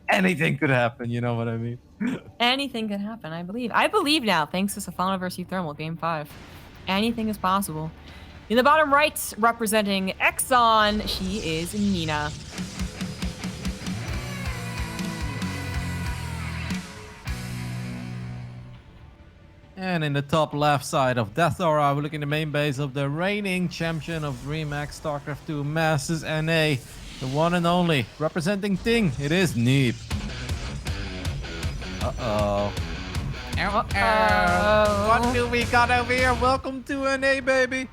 Anything could happen, you know what I mean? Anything could happen, I believe. I believe now, thanks to Safana versus Thermal, Game 5. Anything is possible. In the bottom right, representing Exxon, she is Nina. And in the top left side of Death Aura, we're looking at the main base of the reigning champion of DreamHack StarCraft 2 Masters NA, the one and only, representing Ting, it is Neeb. Uh-oh. What do we got over here? Welcome to NA, baby.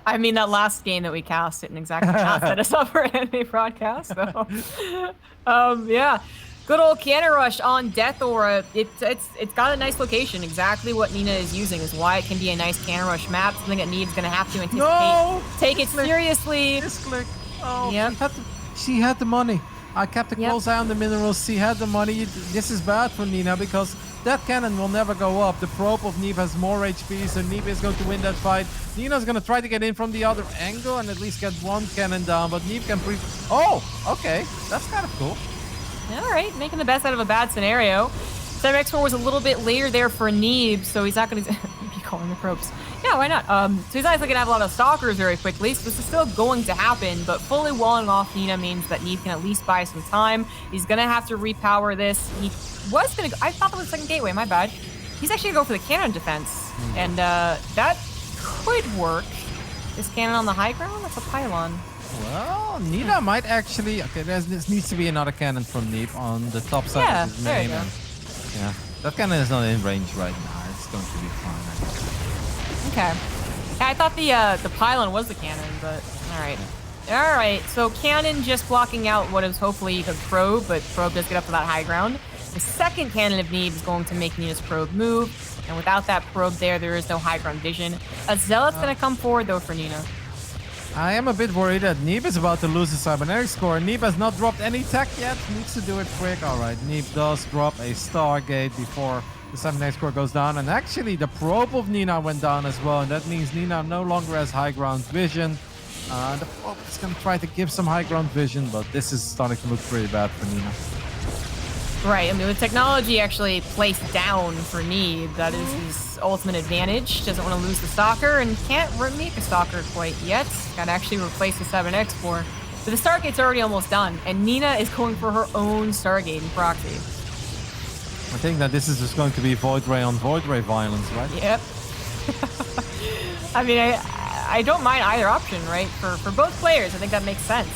I mean, that last game that we cast didn't exactly not set us up for any broadcast, so. Yeah. Good old cannon rush on Death Aura. It's got a nice location. Exactly what Nina is using is why it can be a nice cannon rush map. Something that Neeb's gonna have to anticipate. No! Take it seriously. Misclick. Oh, yep. She had the money. I kept a close eye on the minerals. She had the money. This is bad for Nina because that cannon will never go up. The probe of Neeb has more HP, so Neeb is going to win that fight. Nina's going to try to get in from the other angle and at least get one cannon down, but Neeb can Oh, okay. That's kind of cool. All right, making the best out of a bad scenario. 7x4 was a little bit later there for Neeb, so he's not going to be calling the probes. Yeah, why not? So he's not going to have a lot of stalkers very quickly, so this is still going to happen, but fully walling off Nina means that Neeb can at least buy some time. He's going to have to repower this. He was going to I thought that was the second gateway, my bad. He's actually going to go for the cannon defense, and that could work. This cannon on the high ground? That's a pylon. Well, Nina might actually... Okay, there needs to be another cannon from Neeb on the top side of his main. Yeah, that cannon is not in range right now. It's going to be fine. Okay. Yeah, I thought the pylon was the cannon, but alright. Alright, so cannon just blocking out what is hopefully the probe, but probe does get up to that high ground. The second cannon of Neeb is going to make Nina's probe move, and without that probe there is no high ground vision. A Zealot's going to come forward though for Nina. I am a bit worried that Neeb is about to lose his cybernetic score. Neeb has not dropped any tech yet. Needs to do it quick. Alright, Neeb does drop a Stargate before the cybernetic score goes down. And actually, the probe of Nina went down as well. And that means Nina no longer has high ground vision. The probe is going to try to give some high ground vision, but this is starting to look pretty bad for Nina. Right, I mean, with technology actually placed down for Neeb, that is his ultimate advantage. Doesn't want to lose the Stalker and can't remake a Stalker quite yet. Got to actually replace the 7x4. But the Stargate's already almost done, and Nina is going for her own Stargate in proxy. I think that this is just going to be Void Ray on Void Ray violence, right? Yep. I mean, I don't mind either option, right? For both players, I think that makes sense.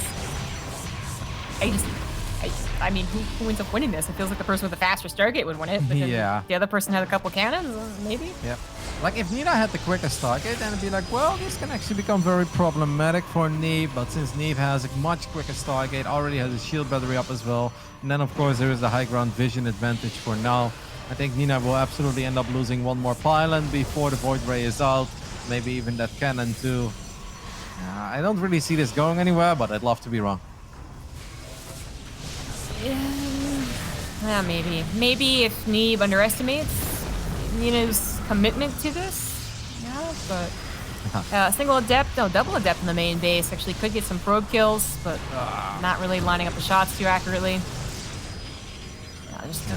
I mean, who ends up winning this? It feels like the person with the faster Stargate would win it. But yeah. The other person had a couple cannons, maybe? Yep. Like, if Nina had the quickest Stargate, then it'd be like, well, this can actually become very problematic for Neeb. But since Neeb has a much quicker Stargate, already has a shield battery up as well. And then, of course, there is the high ground vision advantage for now. I think Nina will absolutely end up losing one more pylon before the Void Ray is out. Maybe even that cannon, too. I don't really see this going anywhere, but I'd love to be wrong. Yeah, maybe. Maybe if Neeb underestimates Nina's commitment to this. Yeah, but single adept, no, double adept in the main base actually could get some probe kills, but not really lining up the shots too accurately. Yeah, just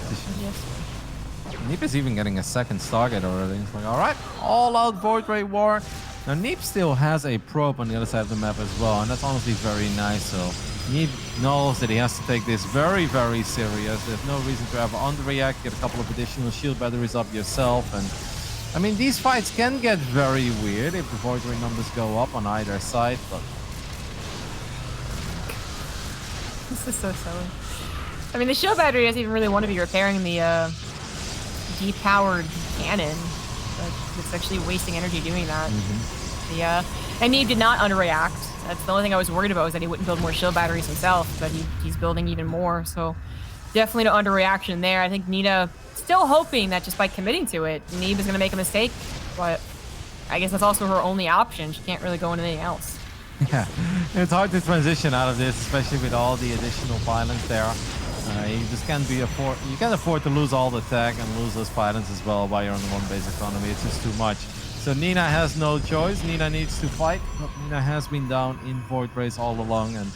Neeb is even getting a second Stargate already. It's like, alright, all out Void Ray War. Now Neeb still has a probe on the other side of the map as well, and that's honestly very nice. So Neeb knows that he has to take this very, very serious. There's no reason to ever underreact. Get a couple of additional shield batteries up yourself. And I mean, these fights can get very weird if the Void Ray numbers go up on either side, but... This is so silly. I mean, the shield battery doesn't even really want to be repairing the depowered cannon. It's actually wasting energy doing that. Yeah, and Neeb did not underreact. That's the only thing I was worried about, was that he wouldn't build more shield batteries himself, but he's building even more. So definitely no underreaction there. I think Nina still hoping that just by committing to it, Neeb is going to make a mistake, but I guess that's also her only option. She can't really go into anything else. Yeah, it's hard to transition out of this, especially with all the additional pylons there. You just can't afford to lose all the tech and lose those pylons as well while you're on the one base economy. It's just too much. So Nina has no choice. Nina needs to fight, but Nina has been down in Void Rays all along, and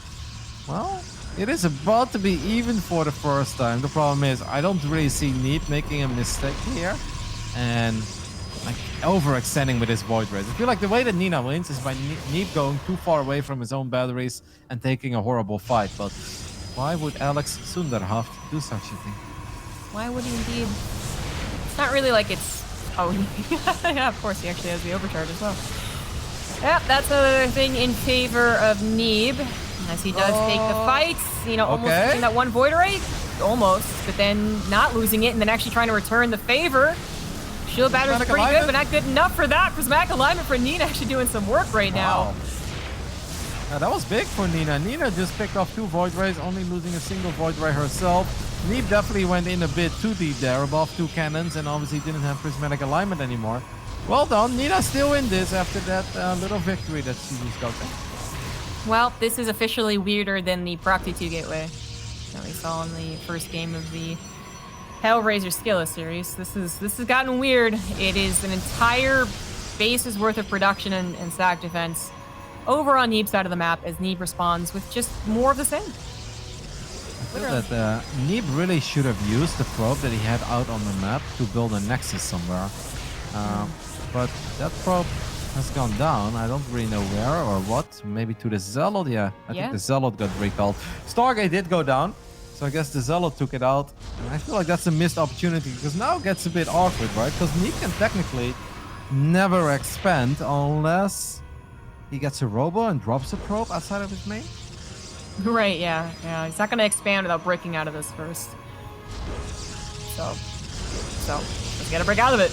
well, It is about to be even for the first time. The problem is I don't really see Neeb making a mistake here and like overextending with his Void Rays. I feel like the way that Nina wins is by Neeb going too far away from his own batteries and taking a horrible fight. But why would Alex Sunder have to do such a thing? Why would he indeed? It's not really like it's... Oh, yeah, of course, he actually has the overcharge as well. Yep, that's another thing in favor of Neeb. As he does take the fight, you know, almost losing that one Void Ray. Almost, but then not losing it and then actually trying to return the favor. Shield battery's pretty good, but not good enough for that. Prismatic alignment for Nina actually doing some work right now. Now, that was big for Nina. Nina just picked off 2 Void Rays, only losing a single Void Ray herself. Neeb definitely went in a bit too deep there, above 2 cannons, and obviously didn't have prismatic alignment anymore. Well done, Nina still in this after that little victory that she just got there. Well, this is officially weirder than the Proxy 2 gateway that we saw in the first game of the Hellraiser Skilla series. This has gotten weird. It is an entire base's worth of production and stack defense over on Neeb's side of the map as Neeb responds with just more of the same. I feel that Neeb really should have used the probe that he had out on the map to build a nexus somewhere. But that probe has gone down. I don't really know where or what. Maybe to the Zealot. Yeah, I think the Zealot got recalled. Stargate did go down, so I guess the Zealot took it out. And I feel like that's a missed opportunity because now it gets a bit awkward, right? Because Neeb can technically never expand unless he gets a robo and drops a probe outside of his main. Right, yeah. He's not going to expand without breaking out of this first. So let's get a break out of it.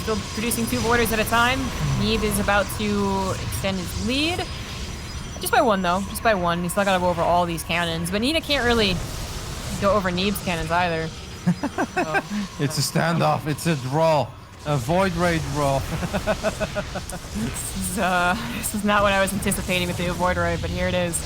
Still producing 2 Voiders at a time. Neeb is about to extend his lead. Just by 1, though. Just by 1. He's still got to go over all these cannons. But Nina can't really go over Neeb's cannons either. It's a standoff. It's a draw. A Void Ray draw. This is not what I was anticipating with the Void Ray, but here it is.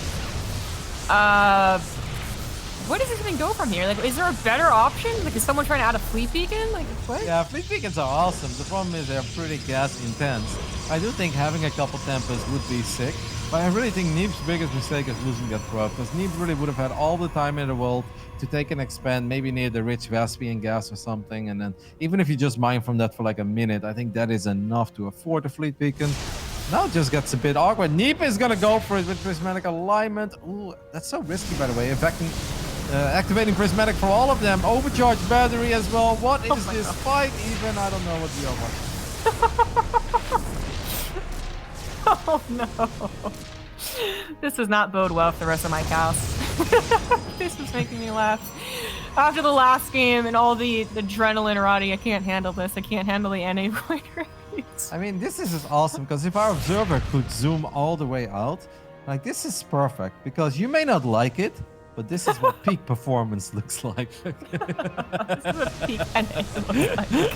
Where does this even go from here? Like, is there a better option? Like, is someone trying to add a Fleet Beacon? Like, what? Yeah, Fleet Beacons are awesome. The problem is they're pretty gas intense. I do think having a couple Tempests would be sick, but I really think Neeb's biggest mistake is losing that probe, because Neeb really would have had all the time in the world to take an expand, maybe near the rich Vespian gas or something, and then even if you just mine from that for like a minute, I think that is enough to afford a Fleet Beacon. Now it just gets a bit awkward. Neeb is gonna go for it with prismatic alignment. Ooh, that's so risky, by the way. Activating prismatic for all of them. Overcharged battery as well. What is this fight even? I don't know what we are watching. Oh no. This does not bode well for the rest of my cast. This is making me laugh. After the last game and all the adrenaline rotting, I can't handle this. I can't handle the NA Void Rays. I mean, this is just awesome, because if our observer could zoom all the way out, like, this is perfect, because you may not like it, but this is what peak performance looks like. This is what peak NA looks like.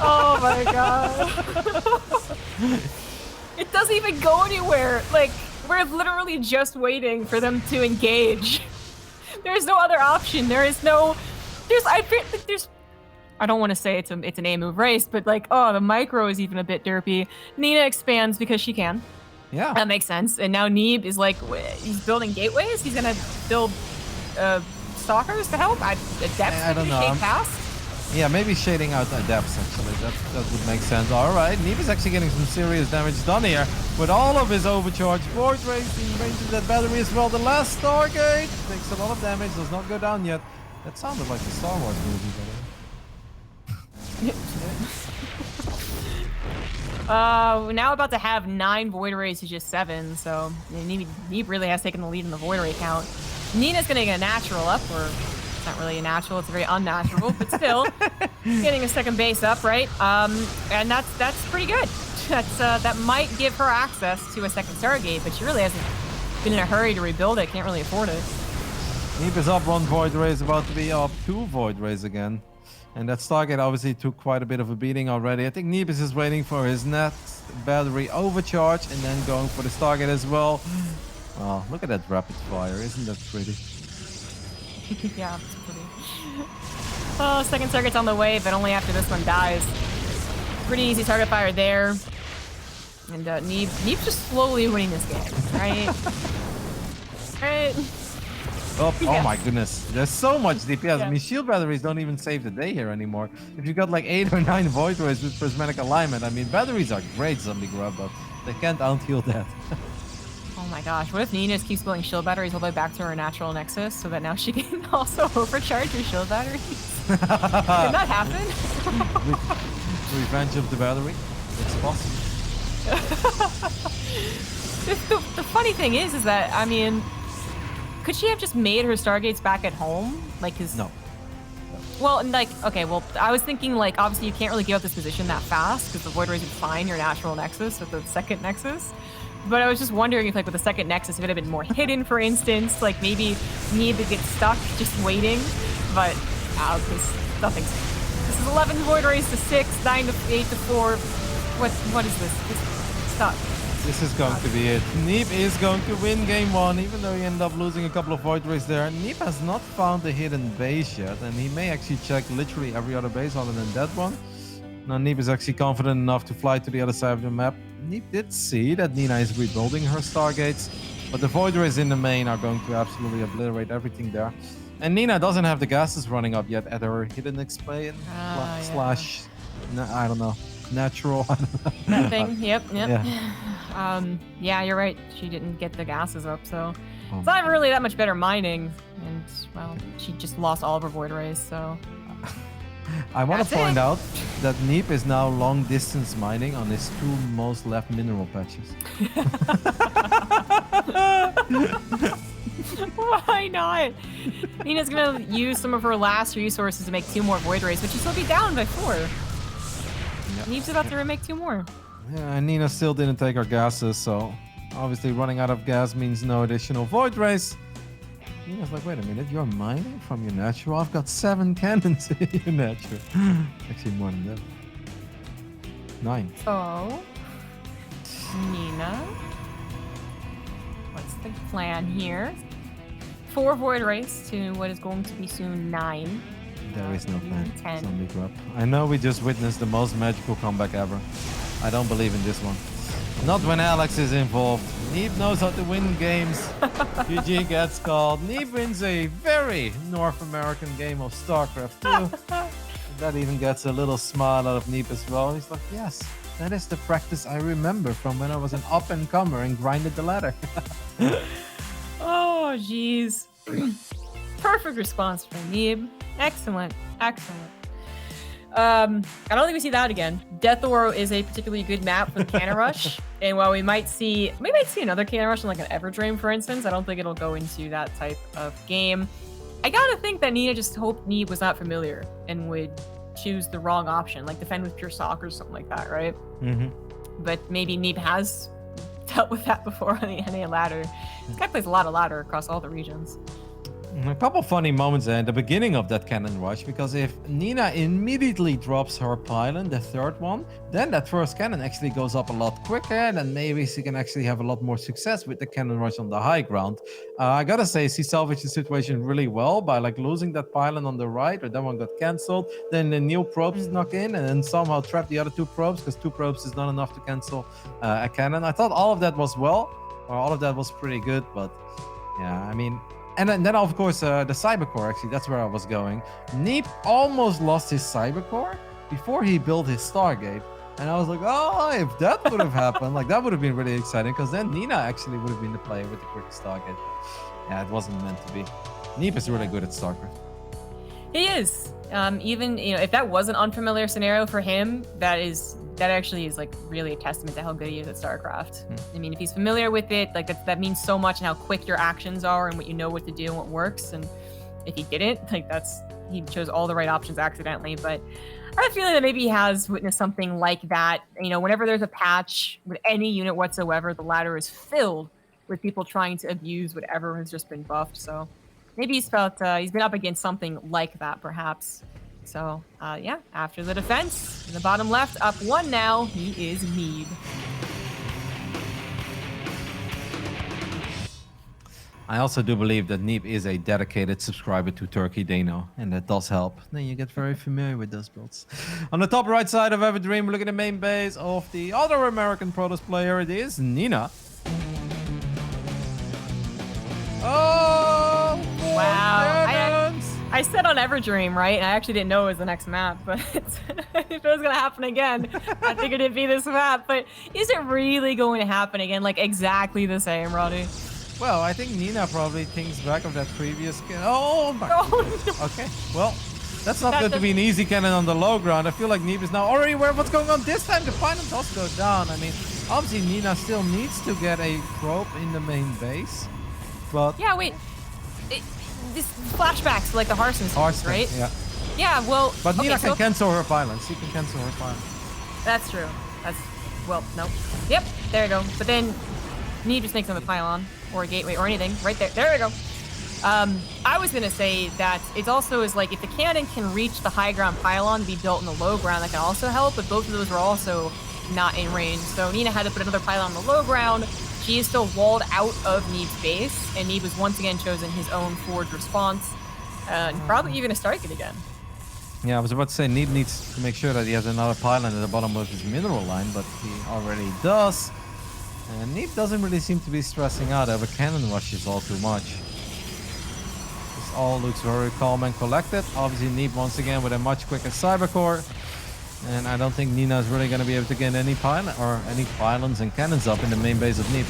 Oh my god. It doesn't even go anywhere. Like, we're literally just waiting for them to engage. There's no other option. There's I don't want to say it's an A move race, but like, oh, the micro is even a bit derpy. Nina expands because she can. Yeah. That makes sense. And now Neeb is like, he's building gateways. He's gonna build stalkers to help. Adepts. I don't know. Past. Yeah, maybe shading out adepts actually. That would make sense. All right, Neeb is actually getting some serious damage done here with all of his overcharged Void Rays in range of that battery as well. The last Stargate takes a lot of damage. Does not go down yet. That sounded like the Star Wars movie, by the way. Now about to have 9 Void Rays to just 7, so Neeb really has taken the lead in the Void Ray count. Nina's gonna get a natural up, or it's not really a natural, it's a very unnatural, but still getting a second base up, right? And that's pretty good. That might give her access to a second Stargate, but she really hasn't been in a hurry to rebuild it, can't really afford it. Neeb is up 1 Void Ray, is about to be up 2 Void Rays again. And that Stargate obviously took quite a bit of a beating already. I think Neeb is just waiting for his next battery overcharge and then going for the Stargate as well. Oh, look at that rapid fire. Isn't that pretty? Yeah, it's pretty. Oh, second Stargate's on the way, but only after this one dies. Pretty easy target fire there. And Neeb's just slowly winning this game, right? Right? Oh, oh Yes. my goodness. There's so much DPS. Yeah. I mean, shield batteries don't even save the day here anymore. If you got like 8 or 9 Void Rays with prismatic alignment, I mean, batteries are great, Zombie Grub, but they can't out-heal that. Oh my gosh, what if Nina just keeps building shield batteries all the way back to her natural nexus so that now she can also overcharge her shield batteries? Can that happen? Revenge of the battery. It's possible. The funny thing is that, I mean, could she have just made her Stargates back at home? Like, cause No. Well, and like, okay, well, I was thinking like, obviously you can't really give up this position that fast because the Void Rays would find your natural nexus with the second nexus. But I was just wondering if, like, with the second nexus, if it had been more hidden, for instance, like maybe Neeb would get stuck just waiting. But nothing's. This is 11 Void Rays to 6, 9 to 8 to 4. What is this? Stop. This is going to be it. Neeb is going to win game 1, even though he ended up losing a couple of Void Rays there. Neeb has not found the hidden base yet, and he may actually check literally every other base other than that one. Now, Neeb is actually confident enough to fly to the other side of the map. Neeb did see that Nina is rebuilding her Stargates, but the Void Rays in the main are going to absolutely obliterate everything there. And Nina doesn't have the gases running up yet at her hidden explain slash, I don't know, natural. That thing, yep. Yeah. Yeah, you're right. She didn't get the gases up, so it's not really that much better mining. And, well, she just lost all of her Void Rays, so... I want to point out that Neeb is now long distance mining on his 2 most left mineral patches. Why not? Nina's gonna use some of her last resources to make 2 more Void Rays, but she'll still be down by 4. Yep. Neeb's about to remake 2 more. Yeah, and Nina still didn't take her gases, so obviously running out of gas means no additional Void Rays. Nina's like, wait a minute, you're mining from your natural? I've got 7 cannons in your natural. Actually, more than that. 9. So, Nina, what's the plan here? 4 Void Rays to what is going to be soon 9. There is no plan. 10. Zombie Grub. I know we just witnessed the most magical comeback ever. I don't believe in this one. Not when Alex is involved. Neeb knows how to win games. GG gets called. Neeb wins a very North American game of StarCraft 2. That even gets a little smile out of Neeb as well. He's like, yes, that is the practice I remember from when I was an up-and-comer and grinded the ladder. Oh, jeez. Perfect response from Neeb. Excellent. Excellent. I don't think we see that again. Death Oro is a particularly good map for the Cannon Rush, and while we might see another Cannon Rush on like an Everdream, for instance, I don't think it'll go into that type of game. I gotta think that Nina just hoped Neeb was not familiar and would choose the wrong option, like defend with pure sock or something like that, right? Mm-hmm. But maybe Neeb has dealt with that before on the NA ladder. This guy plays a lot of ladder across all the regions. A couple funny moments at the beginning of that cannon rush, because if Nina immediately drops her pylon, the 3rd one, then that first cannon actually goes up a lot quicker, and maybe she can actually have a lot more success with the cannon rush on the high ground. I gotta say, she salvaged the situation really well by like losing that pylon on the right, but that one got cancelled. Then the new probes snuck in and then somehow trapped the other 2 probes, because 2 probes is not enough to cancel a cannon. I thought all of that was all of that was pretty good, but yeah, I mean... And then of course, the Cybercore, actually, that's where I was going. Neeb almost lost his Cybercore before he built his Stargate. And I was like, oh, if that would have happened, like that would have been really exciting, because then Nina actually would have been the player with the quickest Stargate. Yeah, it wasn't meant to be. Neeb is really good at StarCraft. He is. Even, if that was an unfamiliar scenario for him, that actually is like really a testament to how good he is at StarCraft. I mean, if he's familiar with it, like that means so much, and how quick your actions are and what you know what to do and what works. And if he didn't, like he chose all the right options accidentally. But I have a feeling that maybe he has witnessed something like that. Whenever there's a patch with any unit whatsoever, the ladder is filled with people trying to abuse whatever has just been buffed. So maybe he's felt he's been up against something like that, perhaps. So, yeah, after the defense, in the bottom left, up 1 now, he is Neeb. I also do believe that Neeb is a dedicated subscriber to Turkey Dano, and that does help. Then you get very familiar with those builds. On the top right side of Everdream, look at the main base of the other American Protoss player. It is Nina. Oh! Wow. I said on Everdream, right? And I actually didn't know it was the next map, but if it was going to happen again, I figured it'd be this map. But is it really going to happen again? Like exactly the same, Roddy? Well, I think Nina probably thinks back of that previous cannon. Oh, my goodness. No. Okay, well, that's not going to be an easy cannon on the low ground. I feel like Neeb is now already aware of what's going on. This time the pylon does go down. I mean, obviously Nina still needs to get a probe in the main base. But yeah, wait. This flashbacks to like the Hearthstone, right? Yeah. Yeah, well. But Nina can cancel her pylons. She can cancel her pylons. That's true. Well, no. Yep, there you go. But then Neeb just makes another pylon or a gateway or anything right there. There we go. I was gonna say that it also is like if the cannon can reach the high ground pylon to be built in the low ground, that can also help. But both of those were also not in range, so Nina had to put another pylon on the low ground. She is still walled out of Neeb's base, and Neeb was once again chosen his own forward response. Probably even a start it again. Yeah, I was about to say Neeb needs to make sure that he has another pylon at the bottom of his mineral line, but he already does. And Neeb doesn't really seem to be stressing out over cannon rushes all too much. This all looks very calm and collected. Obviously Neeb once again with a much quicker cyber core. And I don't think Nina is really going to be able to get any pylon or any pylons and cannons up in the main base of Neeb.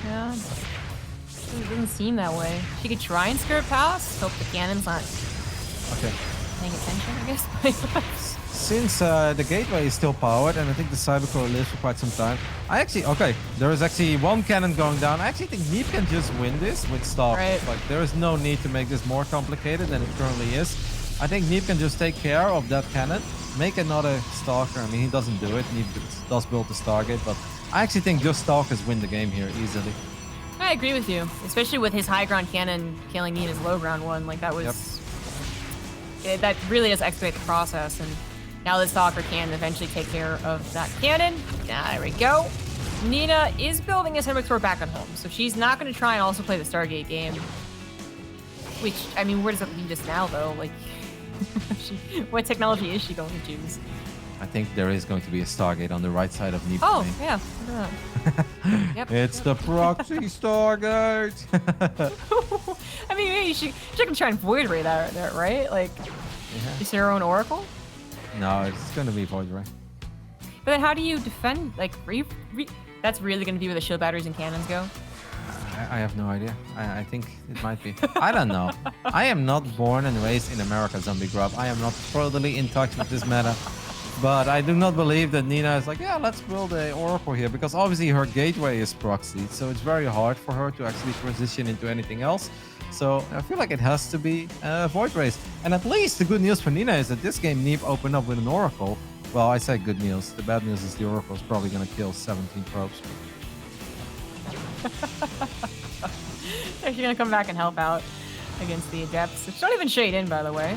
Yeah, it doesn't seem that way. She could try and skirt past. Hope the cannon's not paying attention, I guess. Since the gateway is still powered, and I think the cyber core lives for quite some time, there is actually one cannon going down. I actually think Neeb can just win this with stuff. Right. Like there is no need to make this more complicated than it currently is. I think Neeb can just take care of that cannon. Make another Stalker. I mean, he doesn't do it. Neeb does build the Stargate, but I actually think just Stalkers win the game here easily. I agree with you, especially with his high ground cannon killing Nina's low ground one. Like that was, that really does expedite the process. And now the Stalker can eventually take care of that cannon. There we go. Nina is building a Ceramic Sword back at home, so she's not going to try and also play the Stargate game. Which, I mean, where does it lead us now, though? Like. What technology is she going to choose? I think there is going to be a Stargate on the right side of Neeb. Oh, yeah. Yep. It's the proxy Stargate. I mean, maybe she can try and Void Ray that, right? Like, is there her own Oracle? No, it's going to be Void Ray. But then how do you defend, like, that's really going to be where the shield batteries and cannons go? I have no idea. I think it might be. I don't know. I am not born and raised in America, Zombie Grub. I am not totally in touch with this meta. But I do not believe that Nina is like, yeah, let's build a Oracle here. Because obviously her gateway is proxied. So it's very hard for her to actually transition into anything else. So I feel like it has to be Void Rays. And at least the good news for Nina is that this game Neeb opened up with an Oracle. Well, I say good news. The bad news is the Oracle is probably going to kill 17 probes. She's gonna come back and help out against the Adepts. Which don't even shade in, by the way.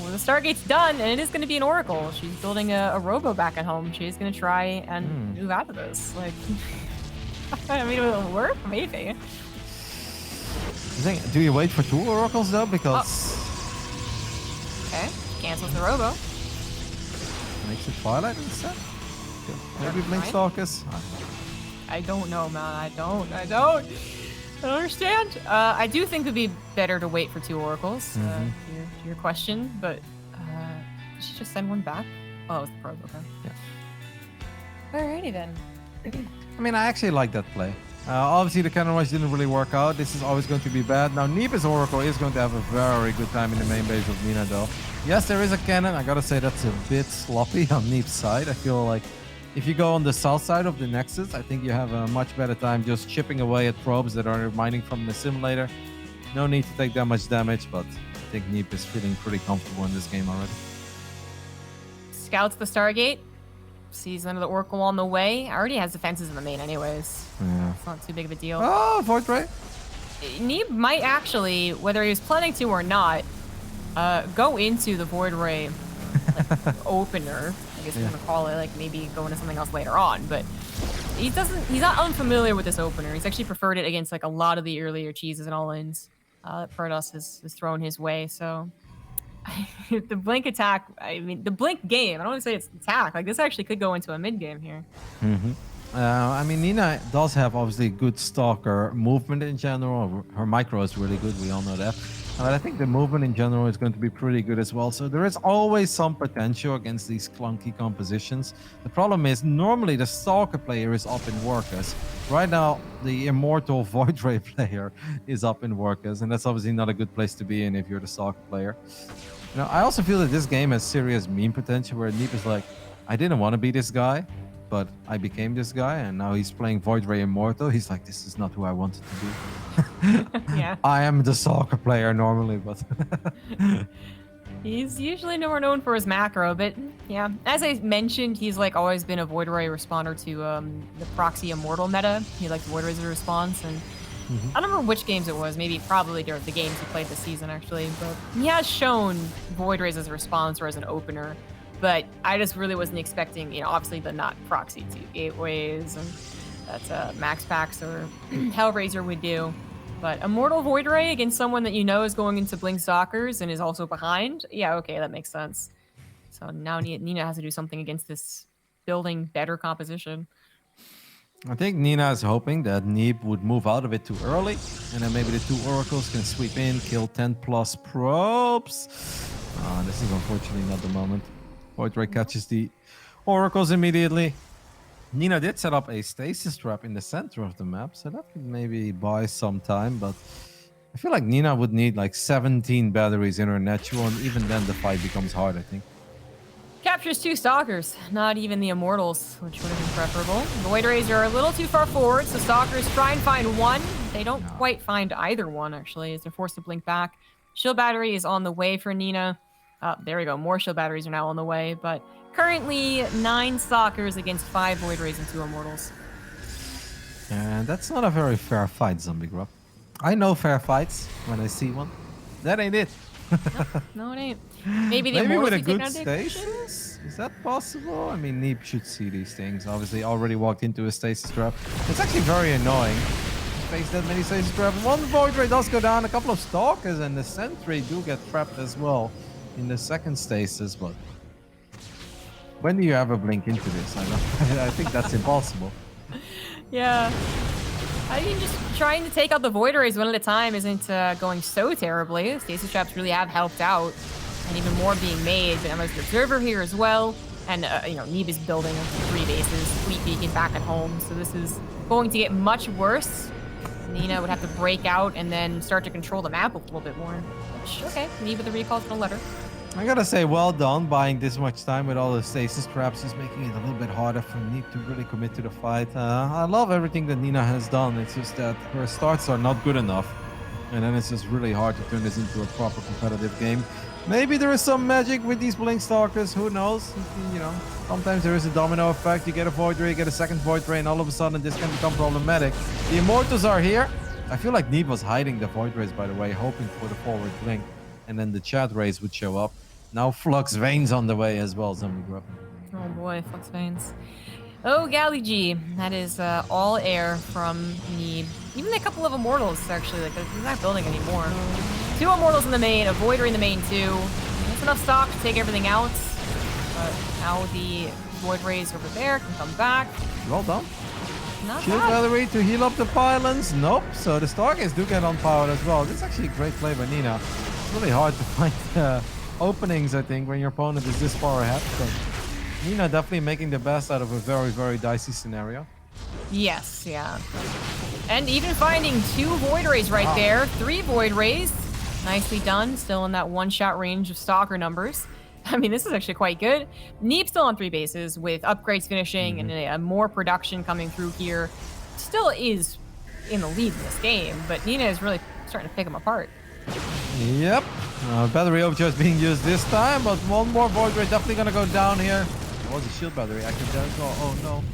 Well, the Stargate's done, and it is gonna be an Oracle. She's building a Robo back at home. She's gonna try and move out of this. Like, I mean, it'll work, maybe. Do you wait for 2 Oracles though? Because okay, cancels the Robo. Makes it Twilight instead. Maybe Blink Stalkers. I don't know, man. I don't understand. I do think it'd be better to wait for 2 Oracles, to your question, but did she just send one back? Oh, it was the probe, okay. Yeah. Alrighty then. I mean, I actually like that play. Obviously, the cannon rush didn't really work out. This is always going to be bad. Now, Neeb's Oracle is going to have a very good time in the main base of Nina, though. Yes, there is a cannon. I gotta say that's a bit sloppy on Neeb's side. I feel like if you go on the south side of the Nexus, I think you have a much better time just chipping away at probes that are mining from the simulator. No need to take that much damage, but I think Neeb is feeling pretty comfortable in this game already. Scouts the Stargate. Sees another Oracle on the way. Already has defenses in the main anyways. Yeah. It's not too big of a deal. Oh, Void Ray. Neeb might actually, whether he was planning to or not, go into the Void Ray opener. I guess we're gonna call it, like maybe go into something else later on, but he's not unfamiliar with this opener. He's actually preferred it against like a lot of the earlier cheeses and all-ins that Protoss has thrown his way. So the blink attack, I mean the blink game, I don't want to say it's attack, like this actually could go into a mid game here. I mean, Nina does have obviously good stalker movement in general. Her micro is really good. We all know that. But I think the movement in general is going to be pretty good as well. So there is always some potential against these clunky compositions. The problem is normally the stalker player is up in workers. Right now, the immortal Void Ray player is up in workers, and that's obviously not a good place to be in if you're the stalker player. You know, I also feel that this game has serious meme potential where Neeb is like, I didn't want to be this guy, but I became this guy, and now he's playing Void Ray Immortal. He's like, this is not who I wanted to be. Yeah. I am the soccer player normally, but He's usually more known for his macro, but yeah, as I mentioned, he's like always been a Void Ray responder to the proxy Immortal meta. He likes Void Ray as a response, and I don't remember which games it was. Maybe probably during the games he played this season actually, but he has shown Void Rays as a response or as an opener. But I just really wasn't expecting, you know, obviously the not proxy to gateways, and that's Max Packs or Hellraiser would do. But Immortal Void Ray against someone that you know is going into Blink Stalkers and is also behind, yeah, okay, that makes sense. So now Nina has to do something against this building better composition. I think Nina is hoping that Neeb would move out of it too early, and then maybe the two oracles can sweep in, kill 10 plus probes. This is unfortunately not the moment. Void Ray catches the oracles immediately. Nina did set up a stasis trap in the center of the map, so that could maybe buy some time, but I feel like Nina would need like 17 batteries in her natural, and even then the fight becomes hard, I think. Captures 2 Stalkers, not even the Immortals, which would have been preferable. Void Rays are a little too far forward, so Stalkers try and find one. They don't quite find either one, actually, as they're forced to blink back. Shield Battery is on the way for Nina. There we go, more Shield Batteries are now on the way, but currently 9 Stalkers against 5 Void Rays and 2 Immortals. And that's not a very fair fight, Zombie Grub. I know fair fights when I see one. That ain't it. No, it ain't. Maybe the Maybe Immortals with a be taken good out of the equation? stasis? Is that possible? I mean, Neeb should see these things. Obviously, already walked into a stasis trap. It's actually very annoying to face that many stasis traps. One Void Ray does go down, a couple of Stalkers, and the Sentry do get trapped as well in the second stasis, but when do you ever blink into this? I think that's impossible. Yeah. I mean, just trying to take out the Void Rays one at a time isn't going so terribly. Stasis traps really have helped out, and even more being made. But I'm an observer here as well, and you know, Neeb is building 3 bases, Fleet Beacon back at home, so this is going to get much worse. Nina would have to break out and then start to control the map a little bit more. Which, okay, Neeb with the recall's gonna let her. I gotta say, well done buying this much time with all the stasis traps. Is making it a little bit harder for Neeb to really commit to the fight. I love everything that Nina has done. It's just that her starts are not good enough, and then it's just really hard to turn this into a proper competitive game. Maybe there is some magic with these Blink Stalkers. Who knows? You know, sometimes there is a domino effect. You get a Void Ray, you get a second Void Ray, and all of a sudden this can become problematic. The Immortals are here. I feel like Neeb was hiding the Void Rays, by the way, hoping for the forward blink, and then the Chat Rays would show up. Now Flux Veins on the way as well, Zombie Grub. Oh boy, Flux Veins. Oh, Gally G. That is all air from Neeb. Even a couple of Immortals, actually. Like, he's not building anymore. 2 Immortals in the main, a Void Ray in the main too. That's enough stock to take everything out. But now the Void Rays over there can come back. Well done. Not Shield bad. Battery to heal up the pylons. Nope. So the Stargates do get unpowered as well. This is actually a great play by Nina. It's really hard to find openings, I think, when your opponent is this far ahead. So Nina definitely making the best out of a very, very dicey scenario. Yes, yeah. And even finding 2 Void Rays right there. 3 Void Rays. Nicely done. Still in that 1-shot range of Stalker numbers. I mean, this is actually quite good. Neeb still on 3 bases with upgrades finishing and more production coming through here. Still is in the lead in this game, but Nina is really starting to pick him apart. Yep. Battery overcharge being used this time, but one more Void Ray definitely gonna go down here. There was a shield battery active there as well. Oh no.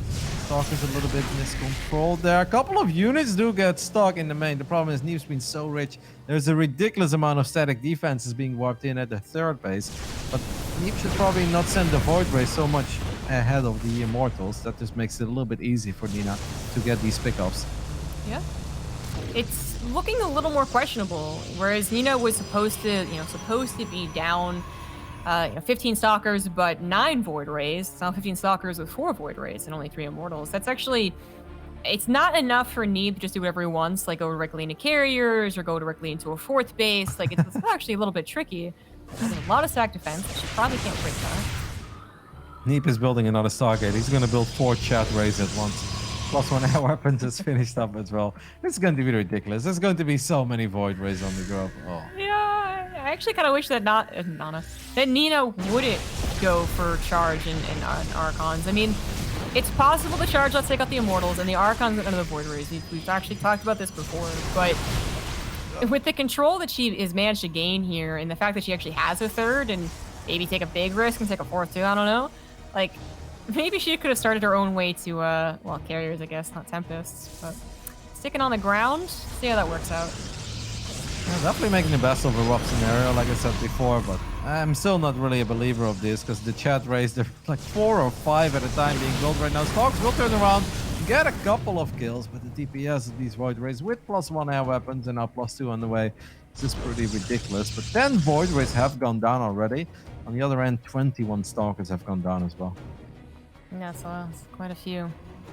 Stalker's a little bit miscontrolled there. A couple of units do get stuck in the main. The problem is Neeb's been so rich. There's a ridiculous amount of static defenses being warped in at the 3rd base. But Neeb should probably not send the Void Ray so much ahead of the Immortals. That just makes it a little bit easy for Nina to get these pickups. Yeah. It's looking a little more questionable, whereas Nina was supposed to be down 15 Stalkers, but 9 Void Rays. It's now 15 Stalkers with 4 Void Rays and only 3 Immortals. That's actually... It's not enough for Neeb to just do whatever he wants, like go directly into carriers or go directly into a 4th base. Like, it's actually a little bit tricky. There's a lot of stack defense. She probably can't break that. Neeb is building another Stargate. He's going to build 4 Chat Rays at once. +1 air weapons is finished up as well. It's going to be ridiculous. There's going to be so many Void Rays on the grove. Oh. Yeah, I actually kind of wish that that Nina wouldn't go for charge in Archons. I mean, it's possible to charge, let's take out the Immortals, and the Archons get another Void Rays. We've actually talked about this before, but with the control that she has managed to gain here, and the fact that she actually has a 3rd, and maybe take a big risk and take a 4th too, I don't know. Like, maybe she could have started her own way to, well, carriers, I guess, not Tempests, but sticking on the ground, see how that works out. Yeah, definitely making the best of a rough scenario, like I said before, but I'm still not really a believer of this, because the Chat Rays, they're like 4 or 5 at a time being built right now. Stalks will turn around, get a couple of kills, but the DPS of these Void Rays with +1 air weapons and now +2 on the way. This is pretty ridiculous, but 10 Void Rays have gone down already. On the other end, 21 Stalkers have gone down as well. Yeah, so it's quite a few.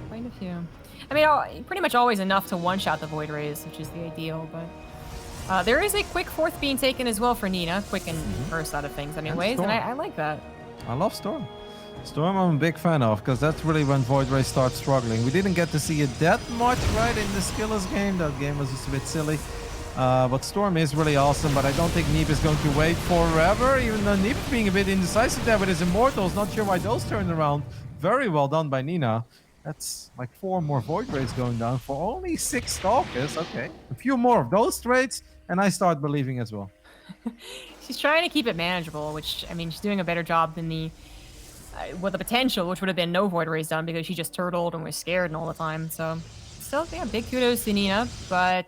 Quite a few. I mean, pretty much always enough to one-shot the Void Rays, which is the ideal, but... there is a quick 4th being taken as well for Nina. Quick and first out of things anyways, and I like that. I love Storm. Storm I'm a big fan of, because that's really when Void Rays start struggling. We didn't get to see it that much, right, in the Skillers game. That game was just a bit silly. But Storm is really awesome, but I don't think Neeb is going to wait forever, even though Neeb is being a bit indecisive there with his Immortals. Not sure why those turned around. Very well done by Nina. That's like 4 more Void Rays going down for only 6 Stalkers. Okay, a few more of those trades, and I start believing as well. She's trying to keep it manageable, which, I mean, she's doing a better job than the potential, which would have been no Void Rays done because she just turtled and was scared and all the time. So, still, yeah, big kudos to Nina, but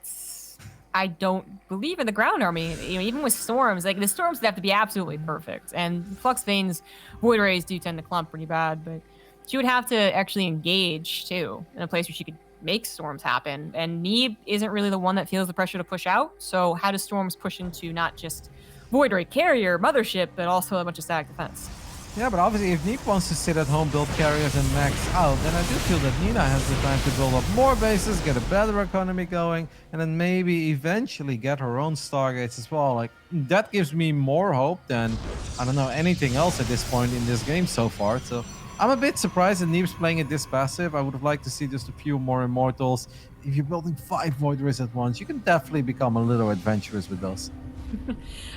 I don't believe in the ground army. You know, even with Storms, like, the Storms have to be absolutely perfect, and Flux Veins Void Rays do tend to clump pretty bad, but she would have to actually engage, too, in a place where she could make Storms happen. And Neeb isn't really the one that feels the pressure to push out. So how does Storms push into not just Void Ray carrier, mothership, but also a bunch of static defense? Yeah, but obviously if Neeb wants to sit at home, build carriers and max out, then I do feel that Nina has the time to build up more bases, get a better economy going, and then maybe eventually get her own Stargates as well. Like, that gives me more hope than, I don't know, anything else at this point in this game so far. So I'm a bit surprised that Neeb's playing it this passive. I would have liked to see just a few more Immortals. If you're building 5 Void Rays at once, you can definitely become a little adventurous with those.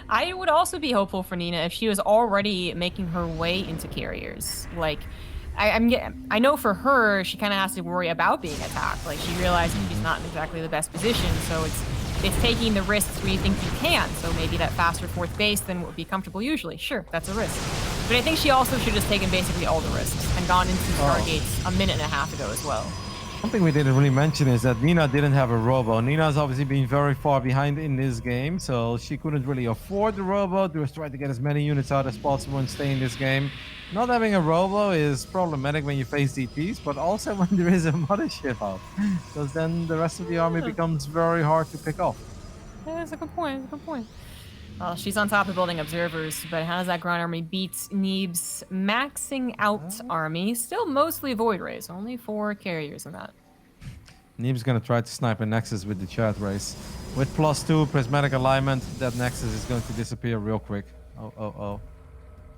I would also be hopeful for Nina if she was already making her way into carriers. Like, I know for her, she kind of has to worry about being attacked. Like, she realizes she's not in exactly the best position, so it's taking the risks where you think you can. So maybe that faster 4th base than would be comfortable usually. Sure, that's a risk. But I think she also should have just taken basically all the risks and gone into Stargates a minute and a half ago as well. Something we didn't really mention is that Nina didn't have a robo. Nina's obviously been very far behind in this game, so she couldn't really afford the robo. She was trying to get as many units out as possible and stay in this game. Not having a robo is problematic when you face DTs, but also when there is a mothership out, because then the rest of the army becomes very hard to pick off. Yeah, that's a good point. That's a good point. Well, she's on top of building observers, but how does that ground army beat Neeb's maxing out army? Still mostly Void Rays, only 4 carriers in that. Neeb's gonna try to snipe a Nexus with the Chat Race. With +2 prismatic alignment, that Nexus is going to disappear real quick. Oh.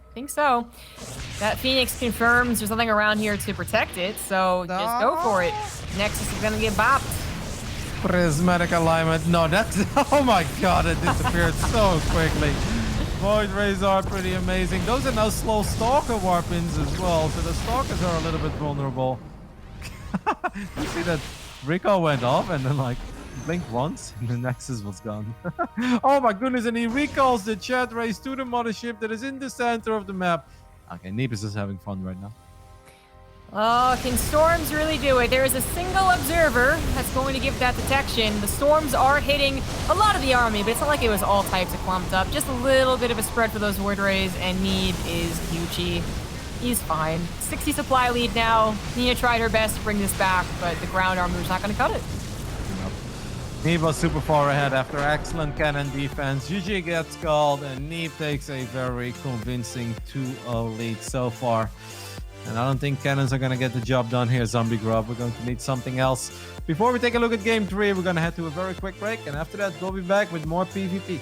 I think so. That Phoenix confirms there's nothing around here to protect it, so just go for it. Nexus is gonna get bopped. Prismatic alignment. No, that's... Oh my god, it disappeared so quickly. Void Rays are pretty amazing. Those are now slow Stalker Warpins as well, so the Stalkers are a little bit vulnerable. You see that Rico went off and then, like, blinked once and the Nexus was gone. Oh my goodness, and he recalls the Chat Race to the mothership that is in the center of the map. Okay, Neeb is just having fun right now. Oh, can Storms really do it? There is a single observer that's going to give that detection. The Storms are hitting a lot of the army, but it's not like it was all types of clumped up. Just a little bit of a spread for those Void Rays, and Neeb is Gucci. He's fine. 60 supply lead now. Nina tried her best to bring this back, but the ground army was not going to cut it. Neeb was super far ahead after excellent cannon defense. GG gets called, and Neeb takes a very convincing 2-0 lead so far. And I don't think cannons are going to get the job done here, Zombie Grub. We're going to need something else. Before we take a look at game 3, we're going to head to a very quick break. And after that, we'll be back with more PvP.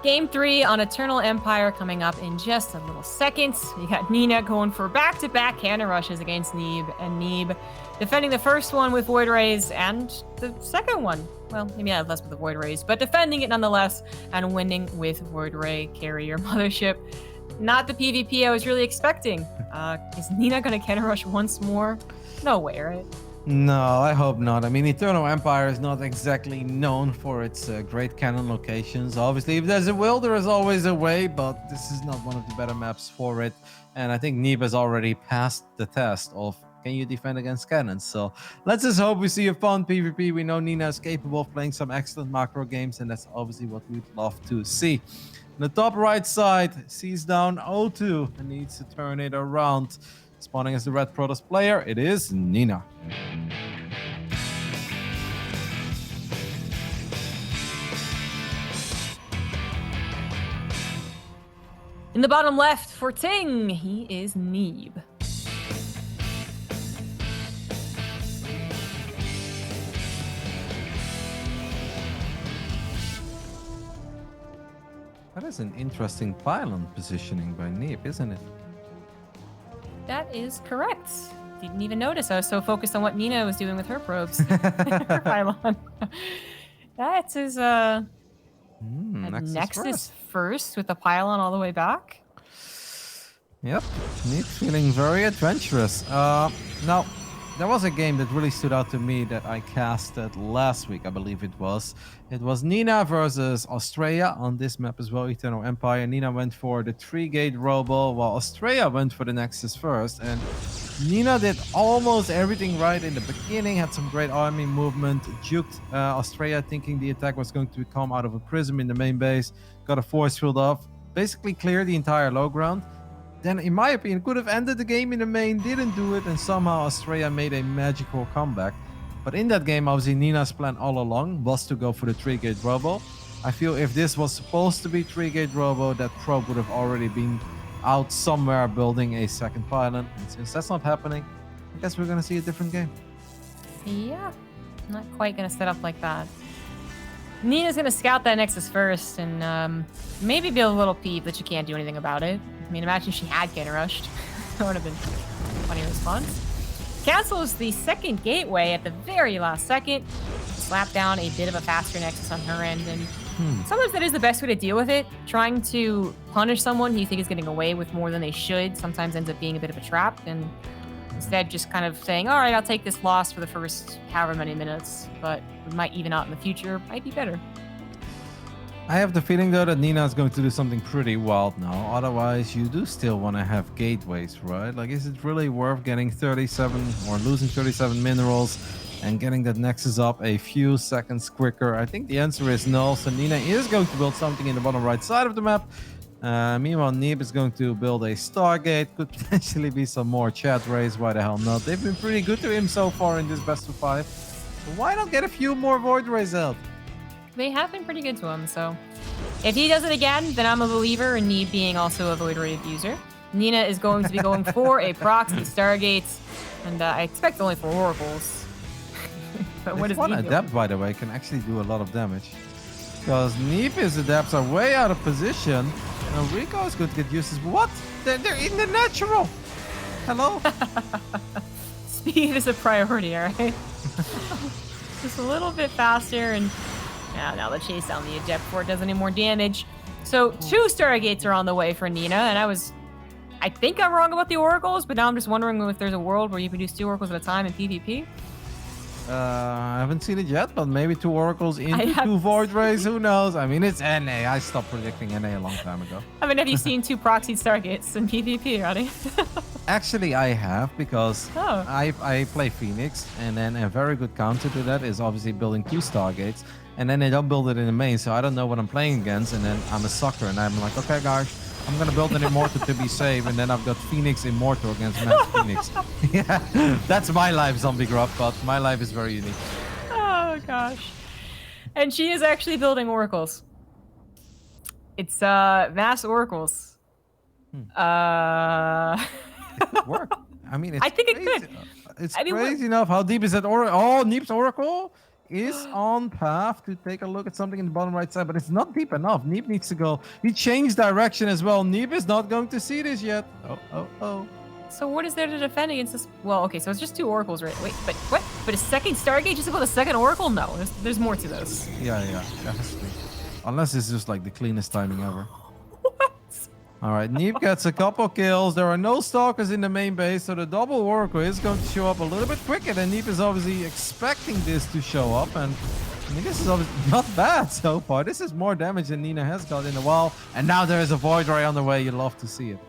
Game 3 on Eternal Empire coming up in just a little seconds. You got Nina going for back-to-back cannon rushes against Neeb, and Neeb defending the first one with Void Rays and the second one. Well, maybe not less with the Void Rays, but defending it nonetheless and winning with Void Ray Carrier Mothership. Not the PvP I was really expecting. Is Nina going to cannon rush once more? No way, right? No, I hope not. I mean, Eternal Empire is not exactly known for its great cannon locations. Obviously, if there's a will, there is always a way, but this is not one of the better maps for it. And I think Neeb has already passed the test of can you defend against cannons. So let's just hope we see a fun PvP. We know Nina is capable of playing some excellent macro games, and that's obviously what we'd love to see. On the top right side, sees down O2 and needs to turn it around. Spawning as the Red Protoss player, it is Nina. In the bottom left for Ting, he is Neeb. That is an interesting pylon positioning by Neeb, isn't it? That is correct. didn't even notice. I was so focused on what Nina was doing with her probes. Her pylon. That is a Nexus first with the pylon all the way back. Yep, Neeb feeling very adventurous. Now, there was a game that really stood out to me that I casted last week, I believe it was. It was Nina versus Australia on this map as well, Eternal Empire. Nina went for the 3-gate robo, while Australia went for the Nexus first. And Nina did almost everything right in the beginning, had some great army movement, juked Australia thinking the attack was going to come out of a prism in the main base, got a force field off, basically cleared the entire low ground. Then, in my opinion, could have ended the game in the main, didn't do it, and somehow Australia made a magical comeback. But in that game, obviously, Nina's plan all along was to go for the 3-gate robo. I feel if this was supposed to be 3-gate robo, that probe would have already been out somewhere building a second pylon. And since that's not happening, I guess we're going to see a different game. Yeah, not quite going to set up like that. Nina's going to scout that Nexus first and maybe be a little peeved that she can't do anything about it. I mean, imagine she had Cannon Rushed. That would have been a funny response. Cancels the second gateway at the very last second. Slap down a bit of a faster Nexus on her end. And sometimes that is the best way to deal with it. Trying to punish someone who you think is getting away with more than they should sometimes ends up being a bit of a trap. And instead just kind of saying, all right, I'll take this loss for the first however many minutes, but we might even out in the future, might be better. I have the feeling, though, that Nina is going to do something pretty wild now. Otherwise, you do still want to have gateways, right? Like, is it really worth getting 37 or losing 37 minerals and getting that Nexus up a few seconds quicker? I think the answer is no. So Nina is going to build something in the bottom right side of the map. Meanwhile, Neeb is going to build a Stargate. Could potentially be some more chat rays. Why the hell not? They've been pretty good to him so far in this best of 5. So why not get a few more Void Rays out? They have been pretty good to him, so if he does it again, then I'm a believer in Neeb being also a Void Ray abuser. Nina is going to be going for a proxy Stargates, and I expect only 4 Oracles. But what this does one Neeb Adept, by the way, can actually do a lot of damage. Because Neeb's Adepts are way out of position, and Rico is going to get uses. What? They're in the natural! Hello? Speed is a priority, alright? Just a little bit faster, and now the chase down the Adept before it does any more damage. So 2 Stargates are on the way for Nina, and I think I'm wrong about the Oracles, but now I'm just wondering if there's a world where you can do 2 Oracles at a time in PvP. I haven't seen it yet, but maybe 2 Oracles into 2 Void Rays, who knows? I mean, it's NA. I stopped predicting NA a long time ago. I mean, have you seen 2 proxied Stargates in PvP, Roddy? Actually, I have, because Oh. I play Phoenix, and then a very good counter to that is obviously building 2 Stargates, and then they don't build it in the main, so I don't know what I'm playing against, and then I'm a sucker, and I'm like, okay, guys, I'm gonna build an Immortal to be safe, and then I've got Phoenix Immortal against Max Phoenix. Yeah, that's my life, Zombie Grub, but my life is very unique. Oh, gosh. And she is actually building Oracles. It's, mass Oracles. It could work. I mean, it's I think crazy. it could. It's I mean, crazy enough. How deep is that Oracle? Oh, Neeb's Oracle is on path to take a look at something in the bottom right side, but it's not deep enough. Neeb needs to go. He changed direction as well. Neeb is not going to see this yet. Oh. So what is there to defend against this? Well, okay, so it's just 2 Oracles, right? Wait, but what? But a second Stargate just to build a second Oracle? No, there's more to this. Yeah, that has to be. Unless it's just like the cleanest timing ever. What? All right, Neeb gets a couple kills. There are no stalkers in the main base, so the double Oracle is going to show up a little bit quicker than Neeb is obviously expecting this to show up. And I mean, this is obviously not bad so far. This is more damage than Nina has got in a while. And now there is a Void Ray on the way. You love to see it.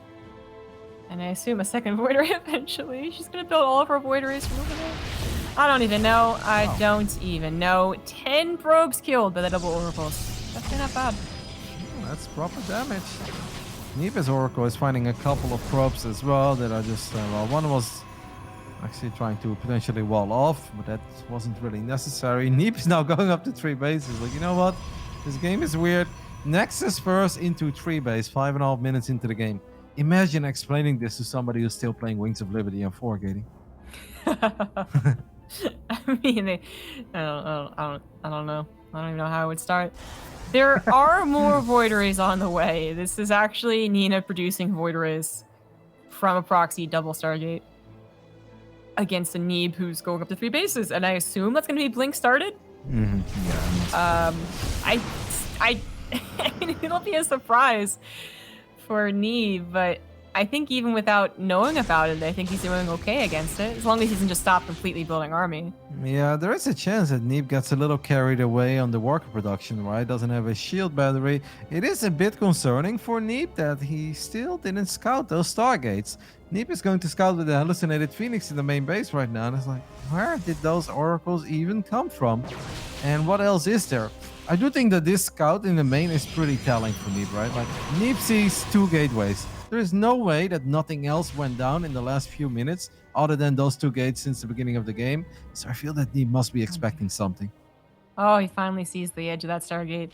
And I assume a second Void Ray eventually. She's gonna build all of her Void Rays from over there. I don't even know. I don't even know. 10 probes killed by the double Oracles. That's not bad. Oh, that's proper damage. Neeb's Oracle is finding a couple of probes as well that are just, well, one was actually trying to potentially wall off, but that wasn't really necessary. Neeb is now going up to 3 bases. Like, you know what? This game is weird. Nexus first into 3 base, 5.5 minutes into the game. Imagine explaining this to somebody who's still playing Wings of Liberty and 4-gating. I mean, I don't know. I don't even know how I would start. There are more Void Rays on the way. This is actually Nina producing Void Rays from a proxy double Stargate. against a Neeb who's going up to 3 bases, and I assume that's going to be Blink started. Yeah. I mean, it'll be a surprise for Neeb, but I think even without knowing about it, I think he's doing okay against it, as long as he doesn't just stop completely building army. Yeah, there is a chance that Neeb gets a little carried away on the worker production, right? Doesn't have a shield battery. It is a bit concerning for Neeb that he still didn't scout those Stargates. Neeb is going to scout with the hallucinated Phoenix in the main base right now, and it's like, where did those oracles even come from? And what else is there? I do think that this scout in the main is pretty telling for Neeb, right? Like, Neeb sees 2 gateways. There is no way that nothing else went down in the last few minutes other than those 2 gates since the beginning of the game. So I feel that Neeb must be expecting something. Oh, he finally sees the edge of that Stargate.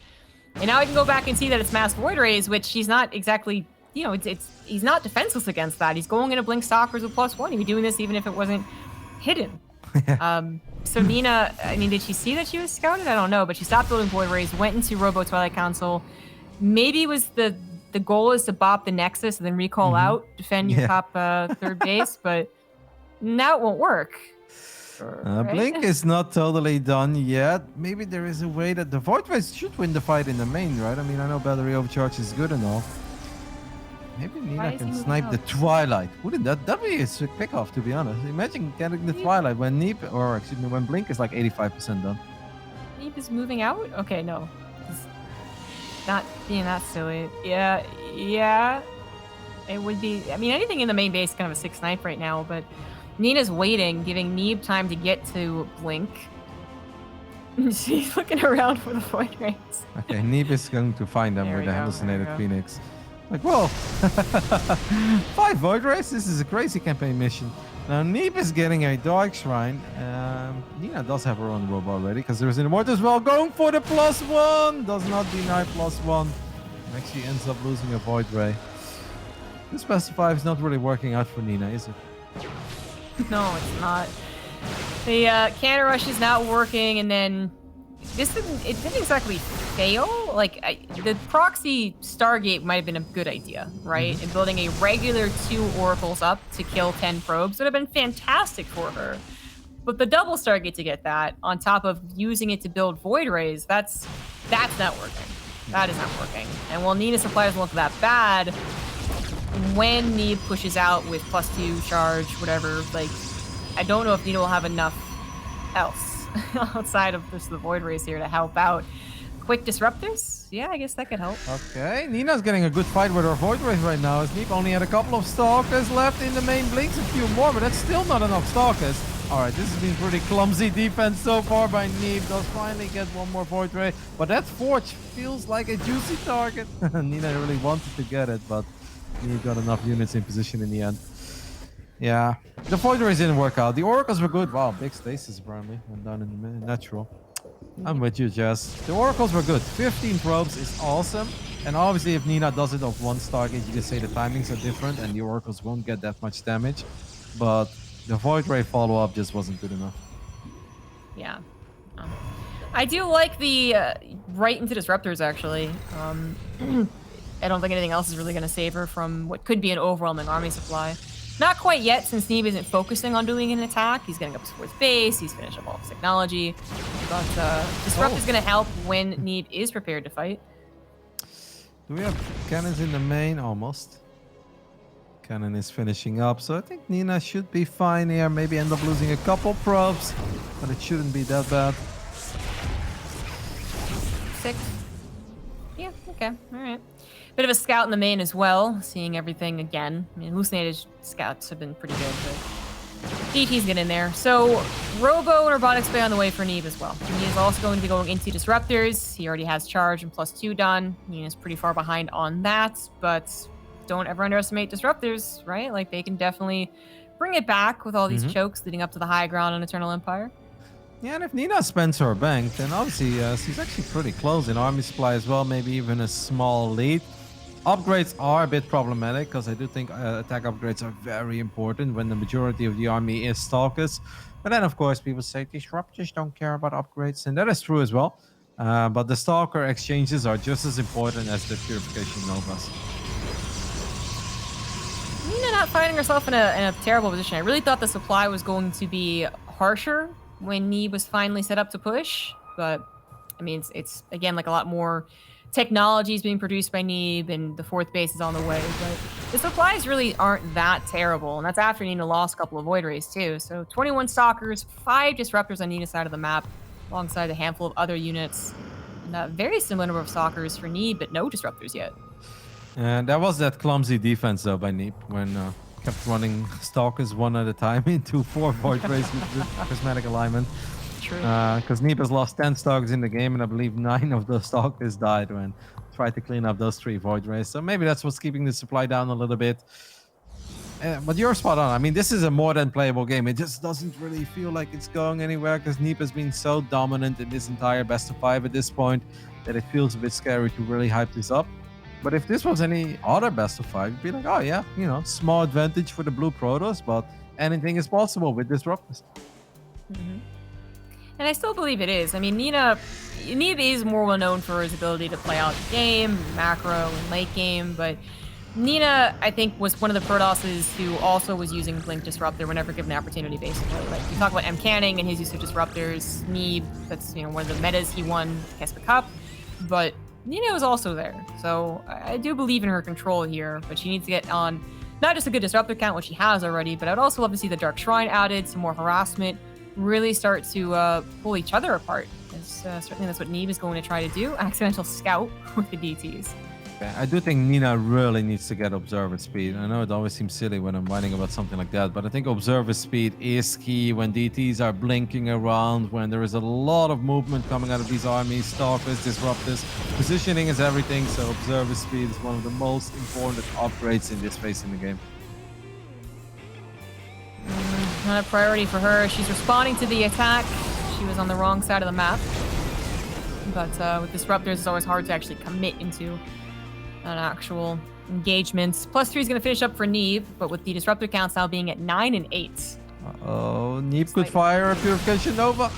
And now he can go back and see that it's Mass Void Rays, which he's not exactly, you know, he's not defenseless against that. He's going into Blink Stalkers with +1. He'd be doing this even if it wasn't hidden. So Nina, I mean, did she see that she was scouted? I don't know, but she stopped building Void Rays, went into Robo Twilight Council. Maybe it was the goal is to bop the Nexus and then recall out, defend your top 3rd base, but now it won't work. Right? Blink is not totally done yet. Maybe there is a way that the Void Rays should win the fight in the main, right? I mean, I know battery overcharge is good and all. Maybe Nina can snipe the Twilight. Wouldn't that'd be a sick pickoff, to be honest. Imagine getting the Twilight when Neeb, or excuse me, when Blink is like 85% done. Neeb is moving out? Okay, no. He's not being that silly. Yeah. It would be, I mean, anything in the main base is kind of a 6 snipe right now, but Nina's waiting, giving Neeb time to get to Blink. She's looking around for the Void Rays. Okay, Neeb is going to find them with the hallucinated Phoenix. Like, whoa, 5 Void Rays? This is a crazy campaign mission. Now, Neeb is getting a Dark Shrine. Nina does have her own robe already, because there's an Immortal as well. Going for the +1! Does not deny +1. And actually ends up losing a Void Ray. This best of 5 is not really working out for Nina, is it? No, it's not. The cannon rush is not working, and then it didn't exactly fail. Like, the proxy Stargate might have been a good idea, right? And building a regular 2 oracles up to kill 10 probes would have been fantastic for her. But the double Stargate to get that, on top of using it to build Void Rays, that's not working. That is not working. And while Nina's supply doesn't look that bad, when Neeb pushes out with +2 charge, whatever, like, I don't know if Nina will have enough else outside of just the Void Rays here to help out. Quick disruptors? Yeah, I guess that could help. Okay, Nina's getting a good fight with her Void Rays right now. As Neeb only had a couple of Stalkers left in the main Blinks, a few more, but that's still not enough Stalkers. Alright, this has been pretty clumsy defense so far by Neeb. Does finally get one more Void Ray, but that Forge feels like a juicy target. Nina really wanted to get it, but Neeb got enough units in position in the end. Yeah, the Void Rays didn't work out. The Oracles were good. Wow, big stasis apparently. Went down in the natural. I'm with you, Jess. The Oracles were good. 15 probes is awesome. And obviously, if Nina does it off 1 Stargate, you can say the timings are different and the Oracles won't get that much damage. But the Void Ray follow-up just wasn't good enough. Yeah. I do like the right into disruptors, actually. I don't think anything else is really going to save her from what could be an overwhelming army supply. Not quite yet, since Neeb isn't focusing on doing an attack. He's getting up towards base, he's finished up all his technology. But Disrupt is going to help when Neeb is prepared to fight. Do we have cannons in the main? Almost. Cannon is finishing up, so I think Nina should be fine here. Maybe end up losing a couple probes, but it shouldn't be that bad. 6. Yeah, okay, alright. Bit of a scout in the main as well, seeing everything again. I mean, hallucinated scouts have been pretty good, but DT's get in there. So, Robo and Robotics Bay on the way for Neeb as well. Nina's also going to be going into Disruptors. He already has charge and +2 done. Nina's pretty far behind on that, but don't ever underestimate Disruptors, right? Like, they can definitely bring it back with all these chokes leading up to the high ground on Eternal Empire. Yeah, and if Nina spends her bank, then obviously she's actually pretty close in army supply as well, maybe even a small lead. Upgrades are a bit problematic, because I do think attack upgrades are very important when the majority of the army is Stalkers. But then, of course, people say Disruptors don't care about upgrades, and that is true as well. But the Stalker exchanges are just as important as the Purification Novas. Nina not finding herself in a terrible position. I really thought the supply was going to be harsher when Neeb was finally set up to push, but I mean, it's again like a lot more technology is being produced by Neeb, and the 4th base is on the way. But the supplies really aren't that terrible, and that's after Nina lost a couple of Void Rays too. So 21 Stalkers, 5 Disruptors on Nina's side of the map, alongside a handful of other units. And a very similar number of Stalkers for Neeb, but no Disruptors yet. And that was that clumsy defense though by Neeb when kept running Stalkers one at a time into 4 Void Rays with the prismatic alignment. True. Because Neeb has lost 10 Stalkers in the game, and I believe 9 of those Stalkers died when tried to clean up those 3 Void Rays. So maybe that's what's keeping the supply down a little bit. But you're spot on. I mean, this is a more than playable game. It just doesn't really feel like it's going anywhere because Neeb has been so dominant in this entire best of 5 at this point that it feels a bit scary to really hype this up. But if this was any other best of 5, you'd be like, oh yeah, you know, small advantage for the blue Protoss, but anything is possible with Disruptors. Mm-hmm. And I still believe it is. I mean, Neeb is more well known for his ability to play out the game, macro, and late game, but Nina, I think, was one of the Protosses who also was using Blink Disruptor whenever given the opportunity, basically. Like, you talk about M. Canning and his use of Disruptors, Neeb, that's, you know, one of the metas he won Kesper Cup, but Nina was also there. So I do believe in her control here, but she needs to get on not just a good Disruptor count, which she has already, but I'd also love to see the Dark Shrine added, some more harassment, really start to pull each other apart. Certainly that's what Neeb is going to try to do. Accidental scout with the DTs. I do think Nina really needs to get observer speed. I know it always seems silly when I'm writing about something like that, but I think observer speed is key when DTs are blinking around, when there is a lot of movement coming out of these armies, Stalkers, Disruptors. Positioning is everything, so observer speed is one of the most important upgrades in this phase in the game. Not a priority for her. She's responding to the attack. She was on the wrong side of the map. But with Disruptors, it's always hard to actually commit into an actual engagement. +3 is going to finish up for Neeb, but with the Disruptor counts now being at 9 and 8. Uh-oh, Neeb could fire a Purification Nova.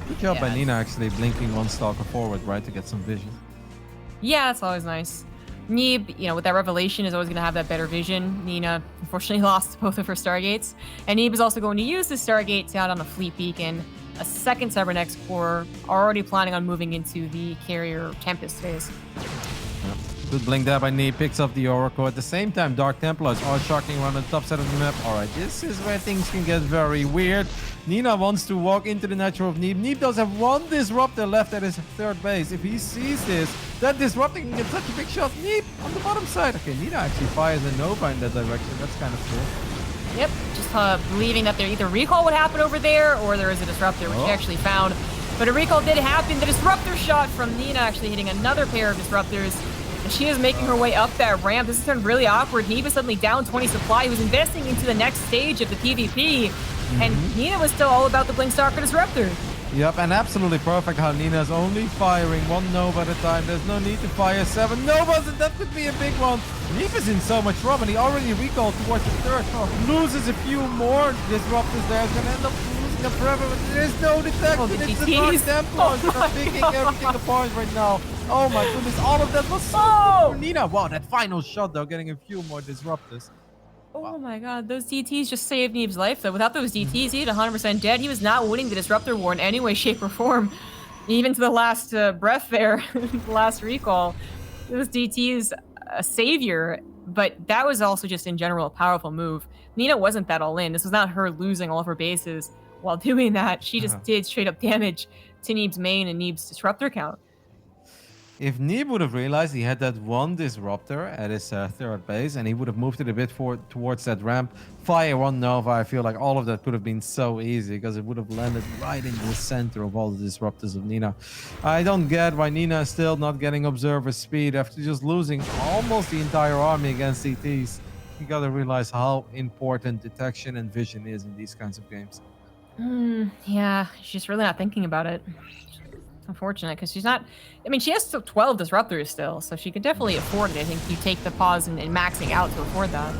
Good job by Nina actually blinking one Stalker forward, right, to get some vision. Yeah, that's always nice. Neeb, you know, with that Revelation, is always going to have that better vision. Nina, unfortunately, lost both of her Stargates. And Neeb is also going to use the Stargate to out on a Fleet Beacon, a second Cybernex core, already planning on moving into the Carrier Tempest phase. Yep. Good blink there by Neeb, picks up the Oracle. At the same time, Dark Templars are sharking around on the top side of the map. Alright, this is where things can get very weird. Nina wants to walk into the natural of Neeb. Neeb does have one Disruptor left at his 3rd base. If he sees this, that Disruptor can get such a big shot. Neeb on the bottom side. Okay, Nina actually fires a Nova in that direction. That's kind of cool. Yep, just believing that there either recall would happen over there or there is a Disruptor, which he actually found. But a recall did happen. The Disruptor shot from Nina actually hitting another pair of Disruptors. And she is making her way up that ramp. This has turned really awkward. Neeb is suddenly down 20 supply. He was investing into the next stage of the PvP. And Nina was still all about the Blink Stalker Disruptor. Yep, and absolutely perfect how Nina's only firing 1 Nova at a time. There's no need to fire 7 Novas, and that could be a big one. Neeb is in so much trouble. He already recalled towards the 3rd. Loses a few more Disruptors there. He's going to end up losing them forever. But there's no detection. It's the Dark Templars that are picking everything apart right now. Oh my goodness, all of that was so good for Nina. Wow, that final shot though, getting a few more Disruptors. Oh my god, those DTs just saved Neeb's life though. Without those DTs, he'd 100% dead. He was not winning the Disruptor War in any way, shape, or form. Even to the last breath there, the last recall. Those DTs, a savior, but that was also just in general a powerful move. Nina wasn't that all in. This was not her losing all of her bases. While doing that, she just did straight up damage to Neeb's main and Neeb's Disruptor count. If Neeb would have realized he had that one Disruptor at his 3rd base and he would have moved it a bit towards that ramp, fire 1 Nova, I feel like all of that could have been so easy because it would have landed right in the center of all the Disruptors of Nina. I don't get why Nina is still not getting Observer speed after just losing almost the entire army against CTs. You gotta realize how important detection and vision is in these kinds of games. Yeah, she's just really not thinking about it. Unfortunate because she's not. I mean, she has 12 Disruptors still, so she could definitely afford it. I think you take the pause and maxing out to afford that.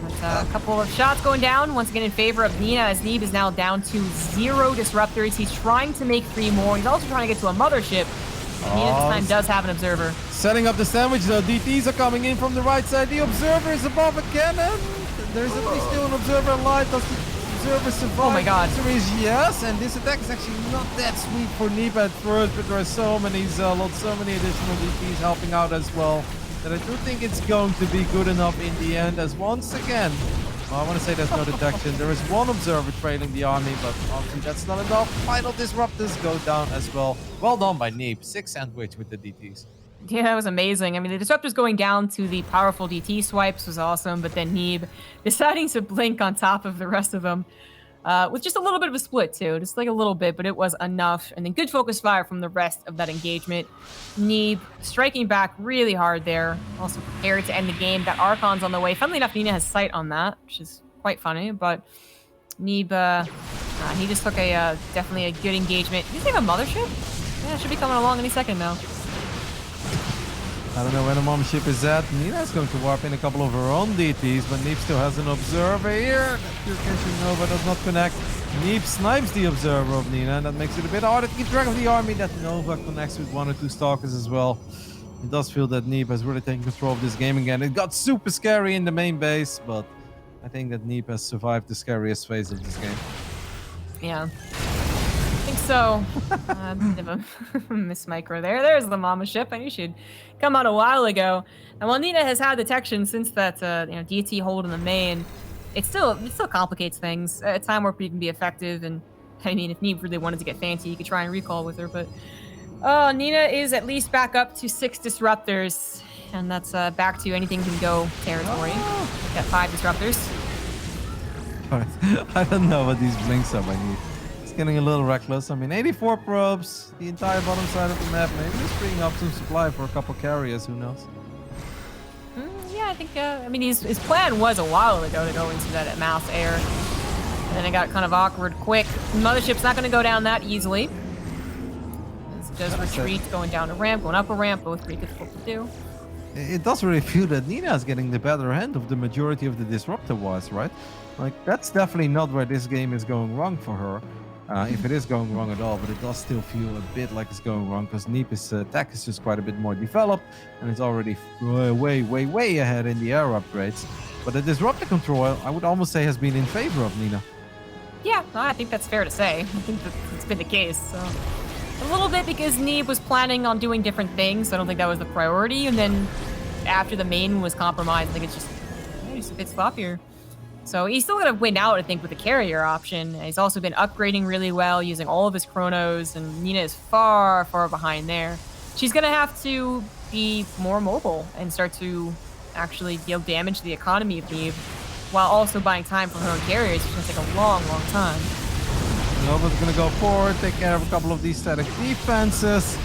But a couple of shots going down once again in favor of Nina, as Neeb is now down to 0 Disruptors. He's trying to make 3 more. He's also trying to get to a mothership. Nina this time does have an Observer. Setting up the sandwich though. DTs are coming in from the right side. The Observer is above a cannon. There's at least still an observer alive. Does the observer survive? Oh my god. The answer is yes, and this attack is actually not that sweet for Neeb at first, but there are so many zealots, so many additional DPs helping out as well, that I do think it's going to be good enough in the end, as once again, well, I want to say there's no detection. There is one observer trailing the army, but obviously that's not enough. Final disruptors go down as well. Well done by Neeb. 6 sandwich with the DTs. Yeah, that was amazing. I mean, the disruptors going down to the powerful DT swipes was awesome, but then Neeb deciding to blink on top of the rest of them with just a little bit of a split too, just like a little bit, but it was enough. And then good focus fire from the rest of that engagement. Neeb striking back really hard there, also prepared to end the game. That Archon's on the way. Funnily enough, Nina has sight on that, which is quite funny, but Neeb, he just took a definitely a good engagement. Do you think a mothership? Yeah, it should be coming along any second now. I don't know where the mothership is at. Nina's going to warp in a couple of her own DTs, but Neeb still has an observer here. Purification Nova does not connect. Neeb snipes the observer of Nina, and that makes it a bit harder to keep track of the army. That Nova connects with 1 or 2 stalkers as well. It does feel that Neeb has really taken control of this game again. It got super scary in the main base, but I think that Neeb has survived the scariest phase of this game. Yeah. I think so. Bit of a miss micro there. There's the mama ship. I knew she'd come out a while ago. And while Nina has had detection since that DT hold in the main, it still complicates things. A time warp can be effective, and I mean, if Neeb really wanted to get fancy, you could try and recall with her. But Nina is at least back up to 6 disruptors, and that's back to anything can go territory. Got 5 disruptors. I don't know what these blinks are by Neeb. Getting a little reckless. I mean, 84 probes, the entire bottom side of the map. Maybe he's freeing up some supply for a couple carriers, who knows? Yeah, I think, I mean, his plan was a while ago to go into that mass air. And then it got kind of awkward quick. Mothership's not going to go down that easily. It does retreat, going down a ramp, going up a ramp, both pretty difficult to do. It does really feel that Nina is getting the better hand of the majority of the disruptor wars, right? Like, that's definitely not where this game is going wrong for her. If it is going wrong at all, but it does still feel a bit like it's going wrong because Neeb's attack is just quite a bit more developed and it's already way ahead in the air upgrades. But the disruptor control, I would almost say, has been in favor of Nina. Yeah, I think that's fair to say. I think that's been the case. So. A little bit because Neeb was planning on doing different things, so I don't think that was the priority. And then after the main was compromised, I think it's just a bit sloppier. So he's still going to win out, I think, with the carrier option. He's also been upgrading really well, using all of his chronos, and Nina is far behind there. She's going to have to be more mobile and start to actually deal damage to the economy of Neeb, while also buying time for her own carriers, which is going to take a long time. Nova's going to go forward, take care of a couple of these static defenses.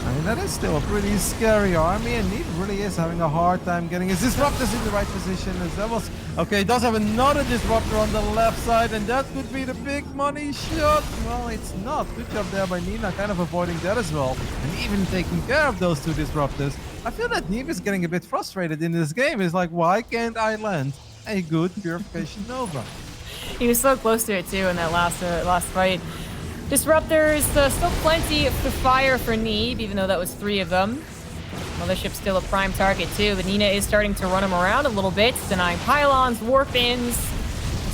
I mean, that is still a pretty scary army, and Neeb really is having a hard time getting his disruptors in the right position. As that was okay, he does have another disruptor on the left side, and that could be the big money shot. Well, it's not. Good job there by Nina, kind of avoiding that as well, and even taking care of those 2 disruptors. I feel that Neeb is getting a bit frustrated in this game. He's like, why can't I land a good Purification Nova? He was so close to it too in that last fight. Disruptors, still plenty to fire for Neeb, even though that was 3 of them. Mothership's still a prime target too, but Nina is starting to run him around a little bit, denying pylons, warp-ins.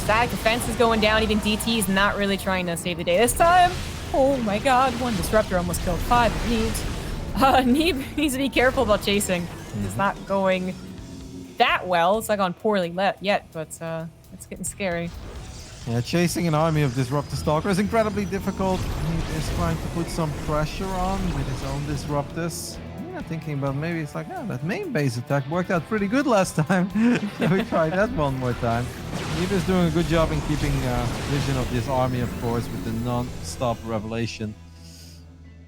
Static defense is going down, even DT's not really trying to save the day this time. Oh my god, 1 disruptor almost killed 5 Neebs. Neeb needs to be careful about chasing. It's not going that well. It's not gone poorly yet, but it's getting scary. Yeah, chasing an army of Disruptor Stalker is incredibly difficult. He is trying to put some pressure on with his own Disruptors. Yeah, thinking about maybe it's like, that main base attack worked out pretty good last time. So we try that one more time. Neeb is doing a good job in keeping vision of this army, of course, with the non-stop revelation.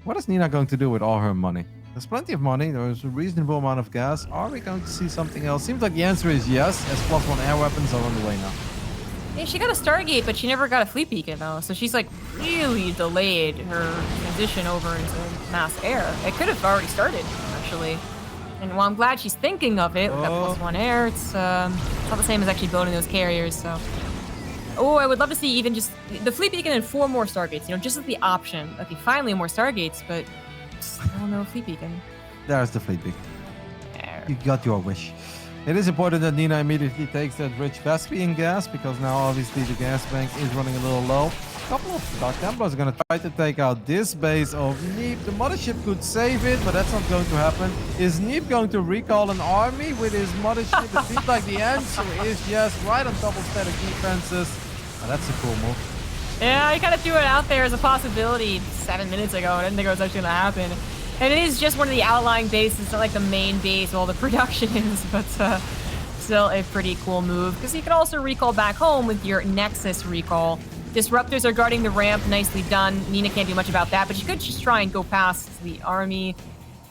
What is Nina going to do with all her money? There's plenty of money. There's a reasonable amount of gas. Are we going to see something else? Seems like the answer is yes, as +1 air weapons are on the way now. Yeah, she got a Stargate, but she never got a Fleet Beacon, though. So she's, like, really delayed her transition over into mass air. It could have already started, actually. And while I'm glad she's thinking of it with that +1 air, it's not the same as actually building those carriers, so... Oh, I would love to see even just the Fleet Beacon and 4 more Stargates, just as the option. Okay, finally more Stargates, but still no Fleet Beacon. There's the Fleet Beacon. There. You got your wish. It is important that Nina immediately takes that rich Vespian gas because now obviously the gas bank is running a little low. A couple of Dark Templars are going to try to take out this base of Neeb. The mothership could save it, but that's not going to happen. Is Neeb going to recall an army with his mothership? It seems like the answer is yes, right on top of static defenses. Oh, that's a cool move. Yeah, I kind of threw it out there as a possibility 7 minutes ago. I didn't think it was actually going to happen. And it is just one of the outlying bases. It's not like the main base where all the production is, but still a pretty cool move. Because you can also recall back home with your Nexus recall. Disruptors are guarding the ramp. Nicely done. Nina can't do much about that, but she could just try and go past the army.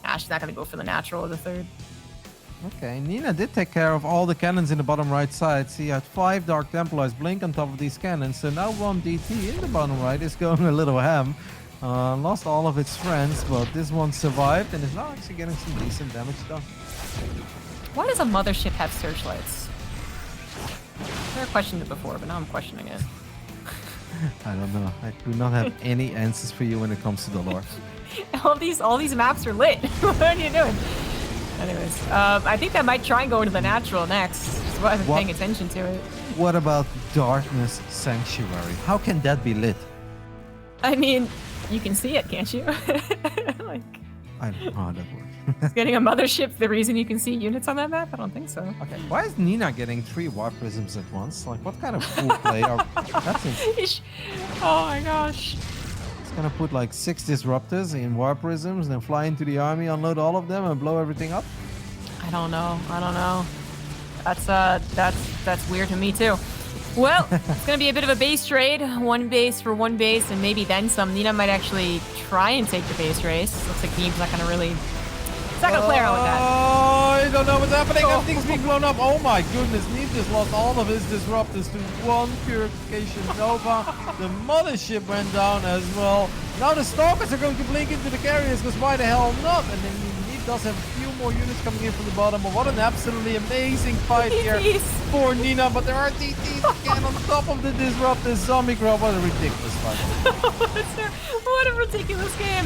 Ah, she's not going to go for the natural or the third. Okay, Nina did take care of all the cannons in the bottom right side. She had 5 Dark Templars blink on top of these cannons. So now 1 DT in the bottom right is going a little ham. Lost all of its friends, but this one survived and is now actually getting some decent damage done. Why does a mothership have searchlights? I never questioned it before, but now I'm questioning it. I don't know. I do not have any answers for you when it comes to the lore. all these maps are lit. What are you doing? Anyways, I think that might try and go into the natural next. That's why I've been paying attention to it. What about Darkness Sanctuary? How can that be lit? I mean, you can see it, can't you? Like, I don't know how that works. Getting a mothership the reason you can see units on that map? I don't think so. Okay, why is Nina getting 3 Warp Prisms at once? Like, what kind of cool play are... That's it. Oh my gosh. It's gonna put like 6 Disruptors in Warp Prisms, then fly into the army, unload all of them, and blow everything up? I don't know. That's weird to me too. Well, it's going to be a bit of a base trade. 1 base for 1 base, and maybe then some. Nina might actually try and take the base race. Looks like Neeb's not going to really... It's not going to play around with that. Oh, I don't know what's happening. Everything's being blown up. Oh my goodness, Neeb just lost all of his Disruptors to 1 Purification Nova. The mothership went down as well. Now the Stalkers are going to blink into the carriers, because why the hell not? And then Neeb does have a few more units coming in from the bottom. But what an absolutely amazing fight here for Nina. But there are DTs again on top of the Disruptors. Zombie Grub. What a ridiculous fight. What a ridiculous game.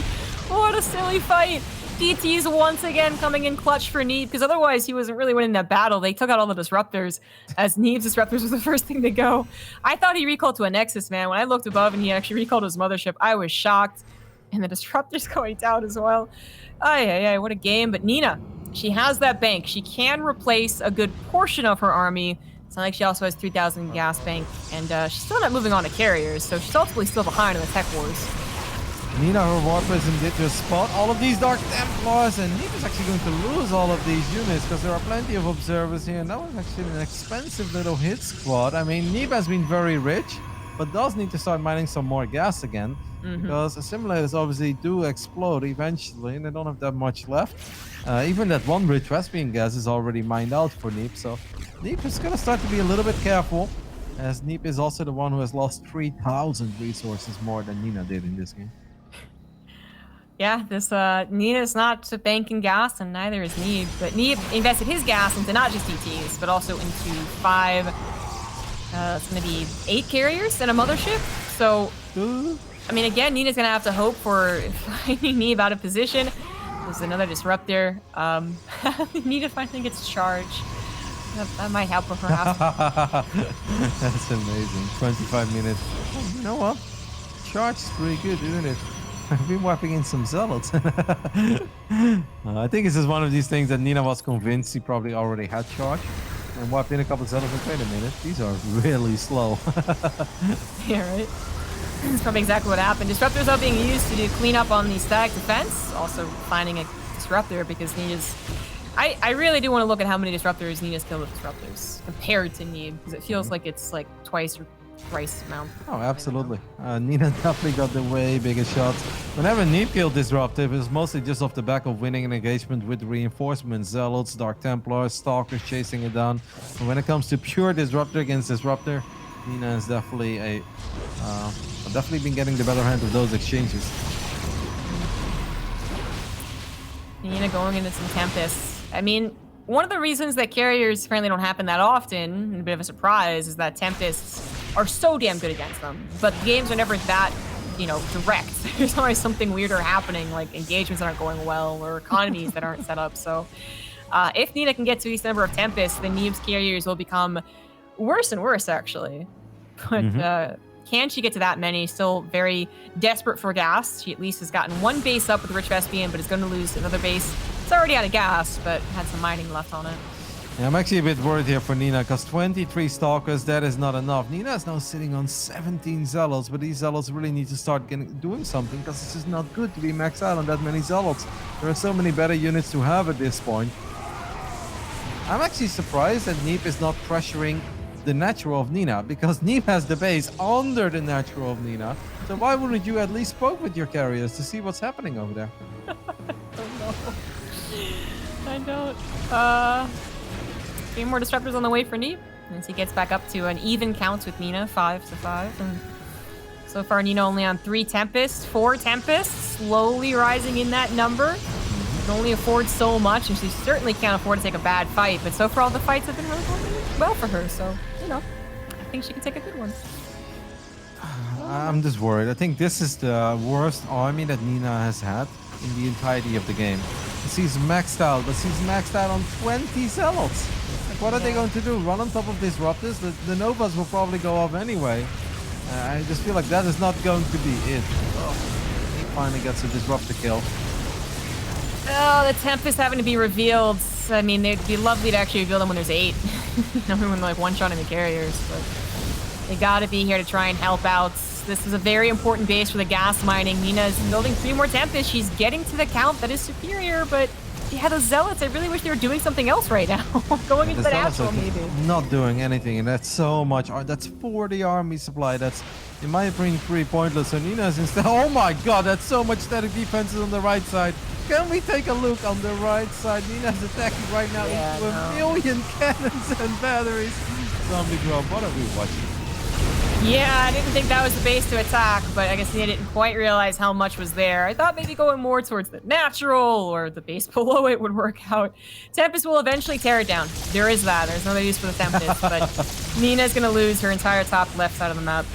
What a silly fight. DTs once again coming in clutch for Neeb, because otherwise he wasn't really winning that battle. They took out all the Disruptors, as Neeb's Disruptors was the first thing to go. I thought he recalled to a Nexus, man. When I looked above and he actually recalled his mothership, I was shocked. And the Disruptors going down as well. Ay, what a game. But Nina, she has that bank. She can replace a good portion of her army. It's not like she also has 3,000 gas bank, and she's still not moving on to carriers, so she's ultimately still behind in the tech wars. Nina, her War Prism did just spot all of these Dark Templars, and Neeb is actually going to lose all of these units because there are plenty of observers here, and that was actually an expensive little hit squad. I mean, Neeb has been very rich, but does need to start mining some more gas again, because assimilators obviously do explode eventually, and they don't have that much left. Even that 1 rich Vespian gas is already mined out for Neeb, so Neeb is going to start to be a little bit careful, as Neeb is also the one who has lost 3,000 resources more than Nina did in this game. Yeah, this Nina's not banking gas, and neither is Neeb. But Neeb invested his gas into not just DTs, but also into 5, it's going to be 8 carriers and a mothership. So, I mean, again, Nina's going to have to hope for finding Neeb out of position. There's another Disruptor. Nina finally gets charged. That might help her out. That's amazing. 25 minutes. Oh, you know what? Charge is pretty good, isn't it? I've been wiping in some zealots. I think this is one of these things that Nina was convinced he probably already had charge. And wiped in a couple of zealots and wait a minute, these are really slow. Yeah, right? That's probably exactly what happened. Disruptors are being used to do cleanup on the static defense. Also finding a Disruptor because Nina's... I really do want to look at how many Disruptors Nina's killed with Disruptors compared to Neeb, because it feels like it's like twice or thrice amount. Oh, absolutely. Nina definitely got the way bigger shots. Whenever Neeb killed Disruptive, it was mostly just off the back of winning an engagement with reinforcements, Zealots, Dark Templars, Stalkers chasing it down. And when it comes to pure Disruptor against Disruptor, Nina has definitely been getting the better hand of those exchanges. Nina going into some Tempests. I mean, one of the reasons that carriers apparently don't happen that often, and a bit of a surprise, is that Tempests are so damn good against them. But games are never that, direct. There's always something weirder happening, like engagements that aren't going well, or economies that aren't set up. So If Nina can get to this number of Tempests, then Neeb's carriers will become worse and worse, actually. But can she get to that many? Still very desperate for gas. She at least has gotten one base up with Rich Vespian, but is going to lose another base. It's already out of gas, but had some mining left on it. Yeah, I'm actually a bit worried here for Nina because 23 Stalkers, that is not enough. Nina is now sitting on 17 Zealots, but these Zealots really need to start doing something because it's just not good to be maxed out on that many Zealots. There are so many better units to have at this point. I'm actually surprised that Neeb is not pressuring the natural of Nina because Neeb has the base under the natural of Nina. So why wouldn't you at least poke with your carriers to see what's happening over there? I don't. Few more disruptors on the way for Neeb as he gets back up to an even count with Nina, 5-5. And so far, Nina only on 3 Tempests, 4 Tempests, slowly rising in that number. Can only afford so much, and she certainly can't afford to take a bad fight. But so far, all the fights have been really going well for her. So, you know, I think she can take a good one. I'm just worried. I think this is the worst army that Nina has had in the entirety of the game. She's maxed out, but she's maxed out on 20 Zealots. Like, what are they going to do? Run on top of Disruptors? The Novas will probably go off anyway. I just feel like that is not going to be it. Oh, he finally gets a Disruptor kill. Oh, the Tempest having to be revealed. I mean, it'd be lovely to actually reveal them when there's 8. Not when like one-shotting the carriers, but they gotta be here to try and help out. This is a very important base for the gas mining. Nina's building 3 more Tempests. She's getting to the count that is superior, but yeah, those Zealots, I really wish they were doing something else right now. Going into the natural, maybe. Not doing anything, and that's so much. That's 40 army supply. That's, in my opinion, pretty pointless. So Nina's instead. Oh my god, that's so much static defenses on the right side. Can we take a look on the right side? Nina's attacking right now into a million cannons and batteries. Zombie Grove, what are we watching? Yeah, I didn't think that was the base to attack, but I guess they didn't quite realize how much was there. I thought maybe going more towards the natural or the base below it would work out. Tempest will eventually tear it down. There is that. There's no use for the Tempest, but Nina's going to lose her entire top left side of the map.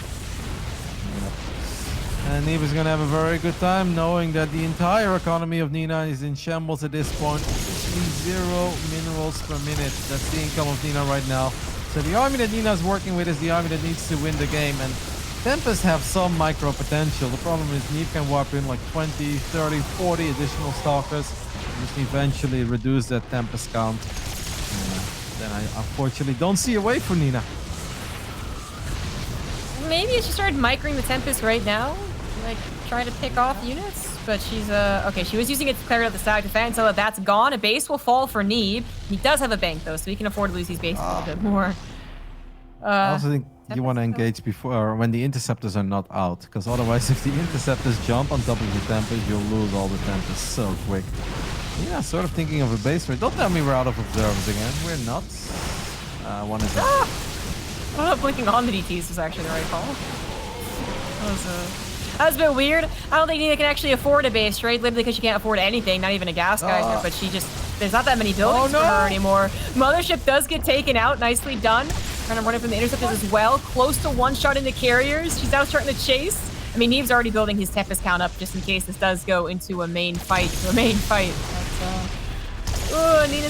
And Neeb is going to have a very good time knowing that the entire economy of Nina is in shambles at this point. Officially 0 minerals per minute. That's the income of Nina right now. So the army that Nina is working with is the army that needs to win the game. And Tempest have some micro potential. The problem is Neeb can warp in like 20, 30, 40 additional Stalkers. And just eventually reduce that Tempest count. Then I unfortunately don't see a way for Nina. Maybe she started microing the Tempest right now. Like, trying to pick off units. But she's, okay, she was using it to clear out the side defense, so that's gone. A base will fall for Neeb. He does have a bank, though, so he can afford to lose these bases a little bit more. I also think you want to engage before when the Interceptors are not out, because otherwise if the Interceptors jump on top of the Tempest, you'll lose all the Tempests so quick. Yeah, sort of thinking of a base rate. Don't tell me we're out of observers again. We're not. One is I don't know if blinking on the DTs was actually the right call. That was a bit weird. I don't think Nina can actually afford a base, right? Literally because she can't afford anything, not even a gas geyser, but she just, there's not that many buildings for her anymore. Mothership does get taken out, nicely done. Trying to run it from the Interceptors as well. Close to one-shot in the carriers. She's now starting to chase. I mean, Neeb's already building his Tempest count up just in case this does go into a main fight. Nina's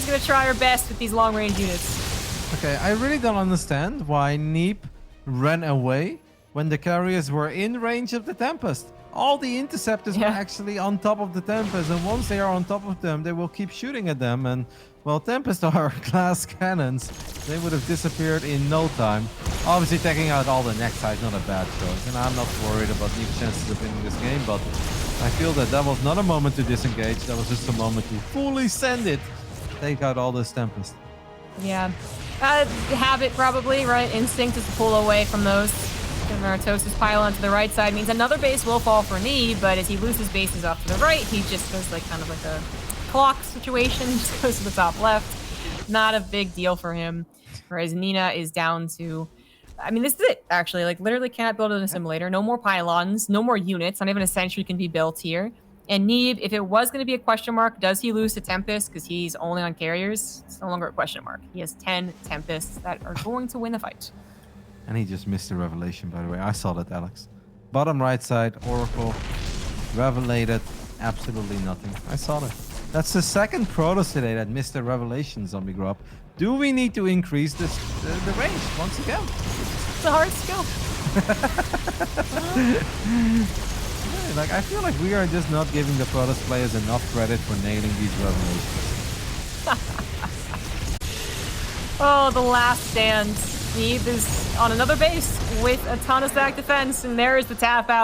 gonna try her best with these long-range units. Okay, I really don't understand why Neeb ran away when the carriers were in range of the Tempest. All the Interceptors were actually on top of the Tempest, and once they are on top of them, they will keep shooting at them. And, well, Tempest are glass cannons. They would have disappeared in no time. Obviously, taking out all the next side is not a bad choice, and I'm not worried about Neeb's chances of winning this game, but I feel that that was not a moment to disengage. That was just a moment to fully send it. Take out all this Tempest. Yeah. Habit, probably, right? Instinct is to pull away from those. Maratosis pylon to the right side means another base will fall for Neeb, but as he loses bases off to the right, he just goes like kind of like a clock situation, just goes to the top left. Not a big deal for him. Whereas Nina is down to, I mean, this is it, actually. Like, literally cannot build an assimilator. No more pylons, no more units. Not even a sentry can be built here. And Neeb, if it was going to be a question mark, does he lose to Tempest because he's only on carriers? It's no longer a question mark. He has 10 Tempests that are going to win the fight. And he just missed the revelation, by the way. I saw that, Alex. Bottom right side, Oracle, revelated, absolutely nothing. I saw that. That's the second Protoss today that missed the revelation, Zombie Grub. Do we need to increase the range once again? It's a hard skill. Yeah, like, I feel like we are just not giving the Protoss players enough credit for nailing these revelations. Oh, the last stand. Neeb is on another base with a ton of stack defense, and there is the tap out.